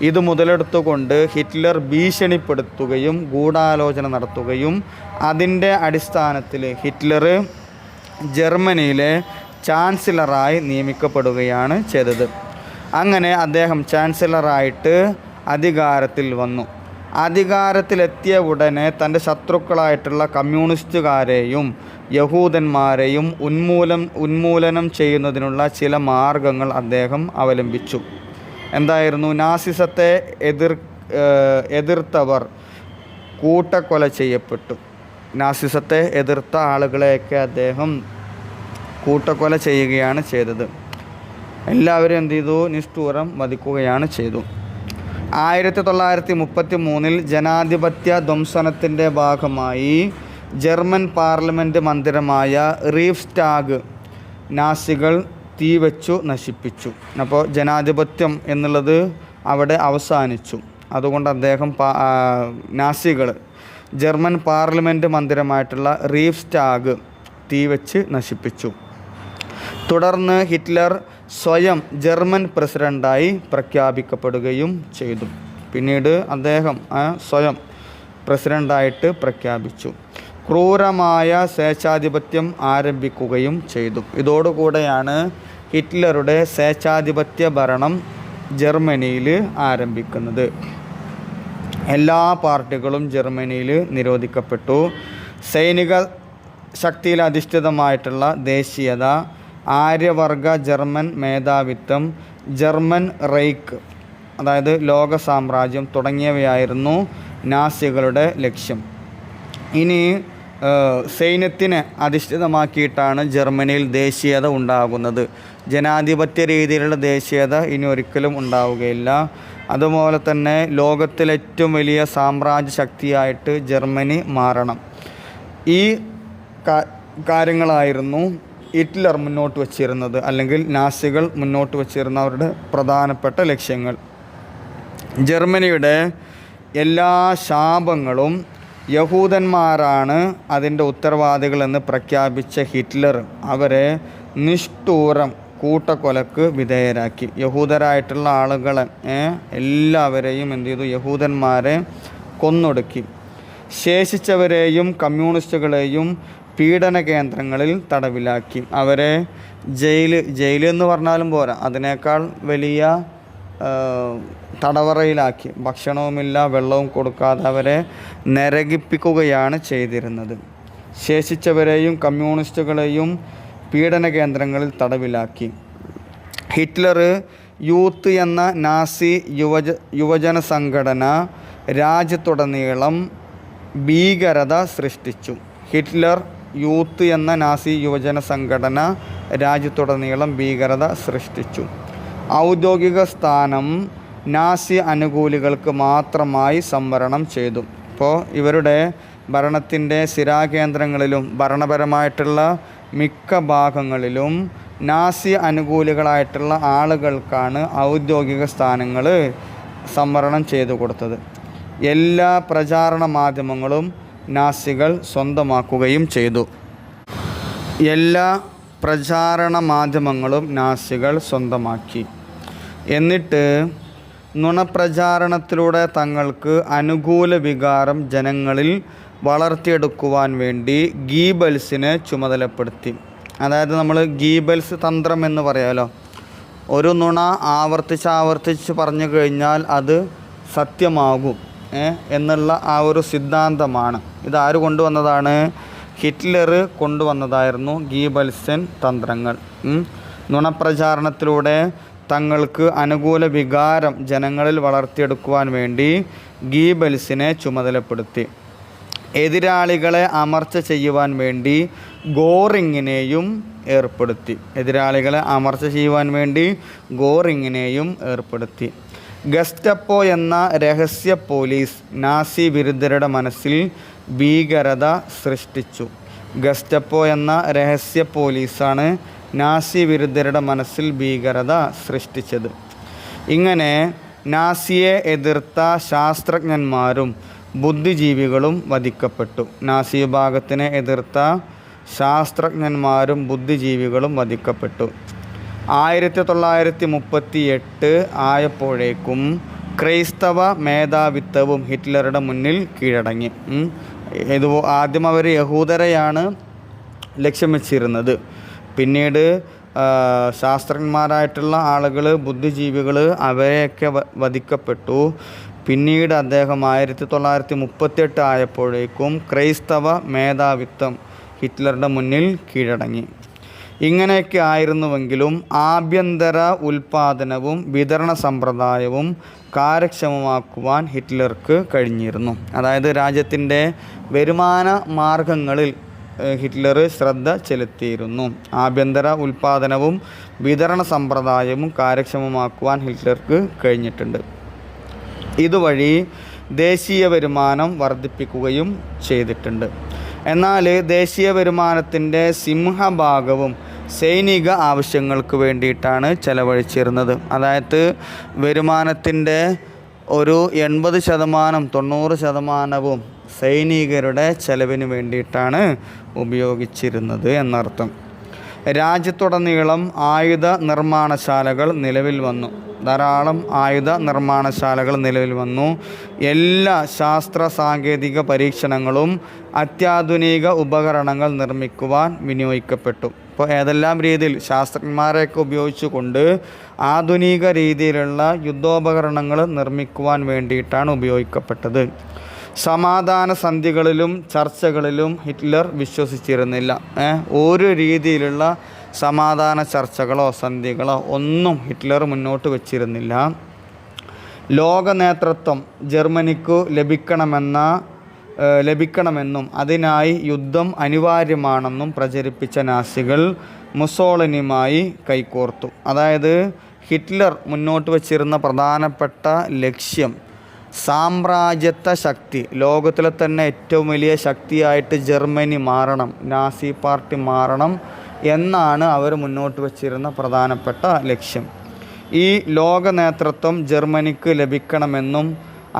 ഇത് മുതലെടുത്തുകൊണ്ട് ഹിറ്റ്ലർ ഭീഷണിപ്പെടുത്തുകയും ഗൂഢാലോചന നടത്തുകയും അതിൻ്റെ അടിസ്ഥാനത്തിൽ ഹിറ്റ്ലർ ജർമ്മനിയിലെ ചാൻസലറായി നിയമിക്കപ്പെടുകയാണ് ചെയ്തത്. അങ്ങനെ അദ്ദേഹം ചാൻസലറായിട്ട് അധികാരത്തിൽ വന്നു. അധികാരത്തിലെത്തിയ ഉടനെ തൻ്റെ ശത്രുക്കളായിട്ടുള്ള കമ്മ്യൂണിസ്റ്റുകാരെയും യഹൂദന്മാരെയും ഉന്മൂലനം ചെയ്യുന്നതിനുള്ള ചില മാർഗങ്ങൾ അദ്ദേഹം അവലംബിച്ചു. എന്തായിരുന്നു? നാസിസത്തെ എതിർത്തവർ കൂട്ടക്കൊല ചെയ്യപ്പെട്ടു. നാസിസത്തെ എതിർത്ത ആളുകളെയൊക്കെ അദ്ദേഹം കൂട്ടക്കൊല ചെയ്യുകയാണ് ചെയ്തത്. എല്ലാവരും എന്ത് ചെയ്തു? നിഷ്ഠൂരം വധിക്കുകയാണ് ചെയ്തു. 1933 ജനാധിപത്യ ധ്വംസനത്തിൻ്റെ ഭാഗമായി ജർമ്മൻ പാർലമെൻറ്റ് മന്ദിരമായ റീഫ്സ്റ്റാഗ് നാസികൾ തീവച്ചു നശിപ്പിച്ചു. അപ്പോൾ ജനാധിപത്യം എന്നുള്ളത് അവിടെ അവസാനിച്ചു. അതുകൊണ്ട് അദ്ദേഹം നാസികൾ ജർമ്മൻ പാർലമെൻറ്റ് മന്ദിരമായിട്ടുള്ള റീഫ്സ്റ്റാഗ് തീവച്ച് നശിപ്പിച്ചു. തുടർന്ന് ഹിറ്റ്ലർ സ്വയം ജർമ്മൻ പ്രസിഡൻ്റായി പ്രഖ്യാപിക്കപ്പെടുകയും ചെയ്തു. പിന്നീട് അദ്ദേഹം സ്വയം പ്രസിഡൻ്റായിട്ട് പ്രഖ്യാപിച്ചു. ക്രൂരമായ സ്വേച്ഛാധിപത്യം ആരംഭിക്കുകയും ചെയ്തു. ഇതോടുകൂടെയാണ് ഹിറ്റ്ലറുടെ സ്വേച്ഛാധിപത്യ ഭരണം ജർമ്മനിയിൽ ആരംഭിക്കുന്നത്. എല്ലാ പാർട്ടികളും ജർമ്മനിയിൽ നിരോധിക്കപ്പെട്ടു. സൈനിക ശക്തിയിൽ അധിഷ്ഠിതമായിട്ടുള്ള ദേശീയത, ആര്യവർഗ ജർമ്മൻ മേധാവിത്വം, ജർമ്മൻ റൈക്ക് അതായത് ലോക സാമ്രാജ്യം തുടങ്ങിയവയായിരുന്നു നാസികളുടെ ലക്ഷ്യം. ഇനി സൈന്യത്തിനെ അധിഷ്ഠിതമാക്കിയിട്ടാണ് ജർമ്മനിയിൽ ദേശീയത ഉണ്ടാകുന്നത്. ജനാധിപത്യ രീതിയിലുള്ള ദേശീയത ഇനി ഒരിക്കലും ഉണ്ടാവുകയില്ല. അതുപോലെ തന്നെ ലോകത്തിലെ ഏറ്റവും വലിയ സാമ്രാജ്യ ശക്തിയായിട്ട് ജർമ്മനി മാറണം. ഈ കാര്യങ്ങളായിരുന്നു ഹിറ്റ്ലർ മുന്നോട്ട് വച്ചിരുന്നത്, അല്ലെങ്കിൽ നാസികൾ മുന്നോട്ട് വച്ചിരുന്ന അവരുടെ പ്രധാനപ്പെട്ട ലക്ഷ്യങ്ങൾ. ജർമ്മനിയുടെ എല്ലാ ശാപങ്ങളും യഹൂദന്മാരാണ് അതിൻ്റെ ഉത്തരവാദികളെന്ന് പ്രഖ്യാപിച്ച ഹിറ്റ്ലർ അവരെ നിഷ്ഠൂരം കൂട്ടക്കൊലക്ക് വിധേയരാക്കി. യഹൂദരായിട്ടുള്ള ആളുകളെ എല്ലാവരെയും എന്ത് ചെയ്തു? യഹൂദന്മാരെ കൊന്നൊടുക്കി. ശേഷിച്ചവരെയും കമ്മ്യൂണിസ്റ്റുകളെയും പീഡന കേന്ദ്രങ്ങളിൽ തടവിലാക്കി. അവരെ ജയിൽ എന്ന് പറഞ്ഞാലും പോരാ, അതിനേക്കാൾ വലിയ തടവറയിലാക്കി. ഭക്ഷണവുമില്ല, വെള്ളവും കൊടുക്കാതെ അവരെ നരകിപ്പിക്കുകയാണ് ചെയ്തിരുന്നത്. ശേഷിച്ചവരെയും കമ്മ്യൂണിസ്റ്റുകളെയും പീഡന കേന്ദ്രങ്ങളിൽ തടവിലാക്കി. ഹിറ്റ്ലർ യൂത്ത് എന്ന നാസി യുവജന സംഘടന രാജ്യത്തുടനീളം ഭീകരത സൃഷ്ടിച്ചു. ഹിറ്റ്ലർ യൂത്ത് എന്ന നാസി യുവജന സംഘടന രാജ്യത്തുടനീളം ഭീകരത സൃഷ്ടിച്ചു. ഔദ്യോഗിക സ്ഥാനം നാസി അനുകൂലികൾക്ക് മാത്രമായി സംവരണം ചെയ്തു. ഇപ്പോൾ ഇവരുടെ ഭരണത്തിൻ്റെ സ്ഥിരാകേന്ദ്രങ്ങളിലും ഭരണപരമായിട്ടുള്ള മിക്ക ഭാഗങ്ങളിലും നാസി അനുകൂലികളായിട്ടുള്ള ആളുകൾക്കാണ് ഔദ്യോഗിക സ്ഥാനങ്ങൾ സംവരണം ചെയ്തു കൊടുത്തത്. എല്ലാ പ്രചാരണ മാധ്യമങ്ങളും നാസികൾ സ്വന്തമാക്കുകയും ചെയ്തു. എല്ലാ പ്രചാരണ മാധ്യമങ്ങളും നാസികൾ സ്വന്തമാക്കി. എന്നിട്ട് നുണപ്രചാരണത്തിലൂടെ തങ്ങൾക്ക് അനുകൂല വികാരം ജനങ്ങളിൽ വളർത്തിയെടുക്കുവാൻ വേണ്ടി ഗീബൽസിനെ ചുമതലപ്പെടുത്തി. അതായത് നമ്മൾ ഗീബൽസ് തന്ത്രം എന്ന് പറയാമല്ലോ. ഒരു നുണ ആവർത്തിച്ച് പറഞ്ഞു കഴിഞ്ഞാൽ അത് സത്യമാകും എന്നുള്ള ആ ഒരു സിദ്ധാന്തമാണ്. ഇതാര് കൊണ്ടുവന്നതാണ്? ഹിറ്റ്ലർ കൊണ്ടുവന്നതായിരുന്നു ഗീബൽസൻ തന്ത്രങ്ങൾ. നുണപ്രചാരണത്തിലൂടെ തങ്ങൾക്ക് അനുകൂല വികാരം ജനങ്ങളിൽ വളർത്തിയെടുക്കുവാൻ വേണ്ടി ഗീബൽസിനെ ചുമതലപ്പെടുത്തി. എതിരാളികളെ അമർച്ച ചെയ്യുവാൻ വേണ്ടി ഗോറിങ്ങിനെയും ഏർപ്പെടുത്തി. ഗസ്റ്റപ്പോ എന്ന രഹസ്യ പോലീസ് നാസി വിരുദ്ധരുടെ മനസ്സിൽ ഭീകരത സൃഷ്ടിച്ചു. ഗസ്റ്റപ്പോ എന്ന രഹസ്യ പോലീസാണ് നാസി വിരുദ്ധരുടെ മനസ്സിൽ ഭീകരത സൃഷ്ടിച്ചത്. ഇങ്ങനെ നാസിയെ എതിർത്ത ശാസ്ത്രജ്ഞന്മാരും ബുദ്ധിജീവികളും വധിക്കപ്പെട്ടു. നാസി വിഭാഗത്തിനെ എതിർത്ത ശാസ്ത്രജ്ഞന്മാരും ബുദ്ധിജീവികളും വധിക്കപ്പെട്ടു. 1938 ആയപ്പോഴേക്കും ക്രൈസ്തവ മേധാവിത്വവും ഹിറ്റ്ലറുടെ മുന്നിൽ കീഴടങ്ങി. ആദ്യം അവർ യഹൂദരെയാണ് ലക്ഷ്യം വെച്ചിരുന്നത്. പിന്നീട് ശാസ്ത്രജ്ഞന്മാരായിട്ടുള്ള ആളുകൾ, ബുദ്ധിജീവികൾ, അവരെയൊക്കെ വധിക്കപ്പെട്ടു. പിന്നീട് അദ്ദേഹം 1938 ആയപ്പോഴേക്കും ക്രൈസ്തവ മേധാവിത്വം ഹിറ്റ്ലറുടെ മുന്നിൽ കീഴടങ്ങി. ഇങ്ങനെയൊക്കെ ആയിരുന്നുവെങ്കിലും ആഭ്യന്തര ഉൽപ്പാദനവും വിതരണ സമ്പ്രദായവും കാര്യക്ഷമമാക്കുവാൻ ഹിറ്റ്ലർക്ക് കഴിഞ്ഞിരുന്നു. അതായത് രാജ്യത്തിൻ്റെ വരുമാന മാർഗങ്ങളിൽ ഹിറ്റ്ലർ ശ്രദ്ധ ചെലുത്തിയിരുന്നു. ആഭ്യന്തര ഉൽപ്പാദനവും വിതരണ സമ്പ്രദായവും കാര്യക്ഷമമാക്കുവാൻ ഹിറ്റ്ലർക്ക് കഴിഞ്ഞിട്ടുണ്ട്. ഇതുവഴി ദേശീയ വരുമാനം വർദ്ധിപ്പിക്കുകയും ചെയ്തിട്ടുണ്ട്. എന്നാൽ ദേശീയ വരുമാനത്തിൻ്റെ സിംഹഭാഗവും സൈനിക ആവശ്യങ്ങൾക്ക് വേണ്ടിയിട്ടാണ് ചെലവഴിച്ചിരുന്നത്. അതായത് വരുമാനത്തിൻ്റെ ഒരു 80%-90% സൈനികരുടെ ചെലവിന് വേണ്ടിയിട്ടാണ് ഉപയോഗിച്ചിരുന്നത് എന്നർത്ഥം. രാജ്യത്തുടനീളം ആയുധ നിർമ്മാണശാലകൾ നിലവിൽ വന്നു. ധാരാളം ആയുധ നിർമ്മാണശാലകൾ നിലവിൽ വന്നു. എല്ലാ ശാസ്ത്ര സാങ്കേതിക പരീക്ഷണങ്ങളും അത്യാധുനിക ഉപകരണങ്ങൾ നിർമ്മിക്കുവാൻ വിനിയോഗിക്കപ്പെട്ടു. ഇപ്പോൾ ഏതെല്ലാം രീതിയിൽ ശാസ്ത്രജ്ഞന്മാരെയൊക്കെ ഉപയോഗിച്ചുകൊണ്ട് ആധുനിക രീതിയിലുള്ള യുദ്ധോപകരണങ്ങൾ നിർമ്മിക്കുവാൻ വേണ്ടിയിട്ടാണ് ഉപയോഗിക്കപ്പെട്ടത്. സമാധാന സന്ധികളിലും ചർച്ചകളിലും ഹിറ്റ്ലർ വിശ്വസിച്ചിരുന്നില്ല. ഒരു രീതിയിലുള്ള സമാധാന ചർച്ചകളോ സന്ധികളോ ഒന്നും ഹിറ്റ്ലർ മുന്നോട്ട് വച്ചിരുന്നില്ല. ലോക നേതൃത്വം ജർമ്മനിക്കു ലഭിക്കണമെന്നും അതിനായി യുദ്ധം അനിവാര്യമാണെന്നും പ്രചരിപ്പിച്ച നാസികൾ മുസോളിനിയുമായി കൈകോർത്തു. അതായത് ഹിറ്റ്ലർ മുന്നോട്ട് വച്ചിരുന്ന പ്രധാനപ്പെട്ട ലക്ഷ്യം സാമ്രാജ്യത്വ ശക്തി, ലോകത്തിലെ തന്നെ ഏറ്റവും വലിയ ശക്തിയായിട്ട് ജർമ്മനി മാറണം, നാസി പാർട്ടി മാറണം എന്നാണ് അവർ മുന്നോട്ട് വച്ചിരുന്ന പ്രധാനപ്പെട്ട ലക്ഷ്യം. ഈ ലോക നേതൃത്വം ജർമ്മനിക്ക് ലഭിക്കണമെന്നും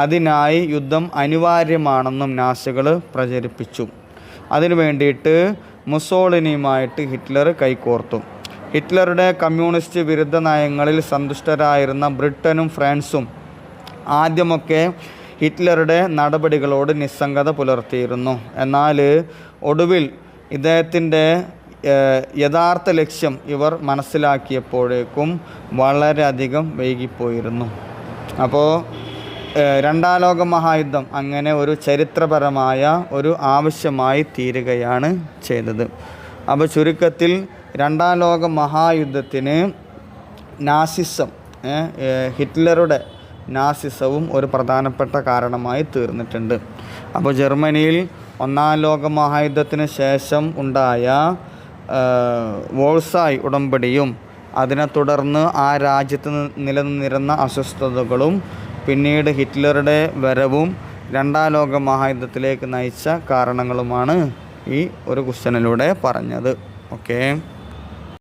അതിനായി യുദ്ധം അനിവാര്യമാണെന്നും നാസികൾ പ്രചരിപ്പിച്ചു. അതിനു വേണ്ടിയിട്ട് മുസോളിനിയുമായിട്ട് ഹിറ്റ്ലർ കൈകോർത്തു. ഹിറ്റ്ലറുടെ കമ്മ്യൂണിസ്റ്റ് വിരുദ്ധ നയങ്ങളിൽ സന്തുഷ്ടരായിരുന്ന ബ്രിട്ടനും ഫ്രാൻസും ആദ്യമൊക്കെ ഹിറ്റ്ലറുടെ നടപടികളോട് നിസ്സംഗത പുലർത്തിയിരുന്നു. എന്നാൽ ഒടുവിൽ ഇദ്ദേഹത്തിൻ്റെ യഥാർത്ഥ ലക്ഷ്യം ഇവർ മനസ്സിലാക്കിയപ്പോഴേക്കും വളരെയധികം വൈകിപ്പോയിരുന്നു. അപ്പോൾ രണ്ടാം ലോക മഹായുദ്ധം അങ്ങനെ ഒരു ചരിത്രപരമായ ഒരു ആവശ്യമായി തീരുകയാണ് ചെയ്തത്. അപ്പോൾ ചുരുക്കത്തിൽ രണ്ടാം ലോക മഹായുദ്ധത്തിന് നാസിസം, ഹിറ്റ്ലറുടെ നാസിസവും ഒരു പ്രധാനപ്പെട്ട കാരണമായി തീർന്നിട്ടുണ്ട്. അപ്പോൾ ജർമ്മനിയിൽ ഒന്നാം ലോക മഹായുദ്ധത്തിന് ശേഷം ഉണ്ടായ വോൾസായ് ഉടമ്പടിയും അതിനെ തുടർന്ന് ആ രാജ്യത്ത് നിലനിന്നിരുന്ന അസ്വസ്ഥതകളും പിന്നീട് ഹിറ്റ്ലറുടെ വരവും രണ്ടാം ലോക മഹായുദ്ധത്തിലേക്ക് നയിച്ച കാരണങ്ങളുമാണ് ഈ ഒരു ക്വസ്റ്റ്യനിലൂടെ പറഞ്ഞത്. ഓക്കേ.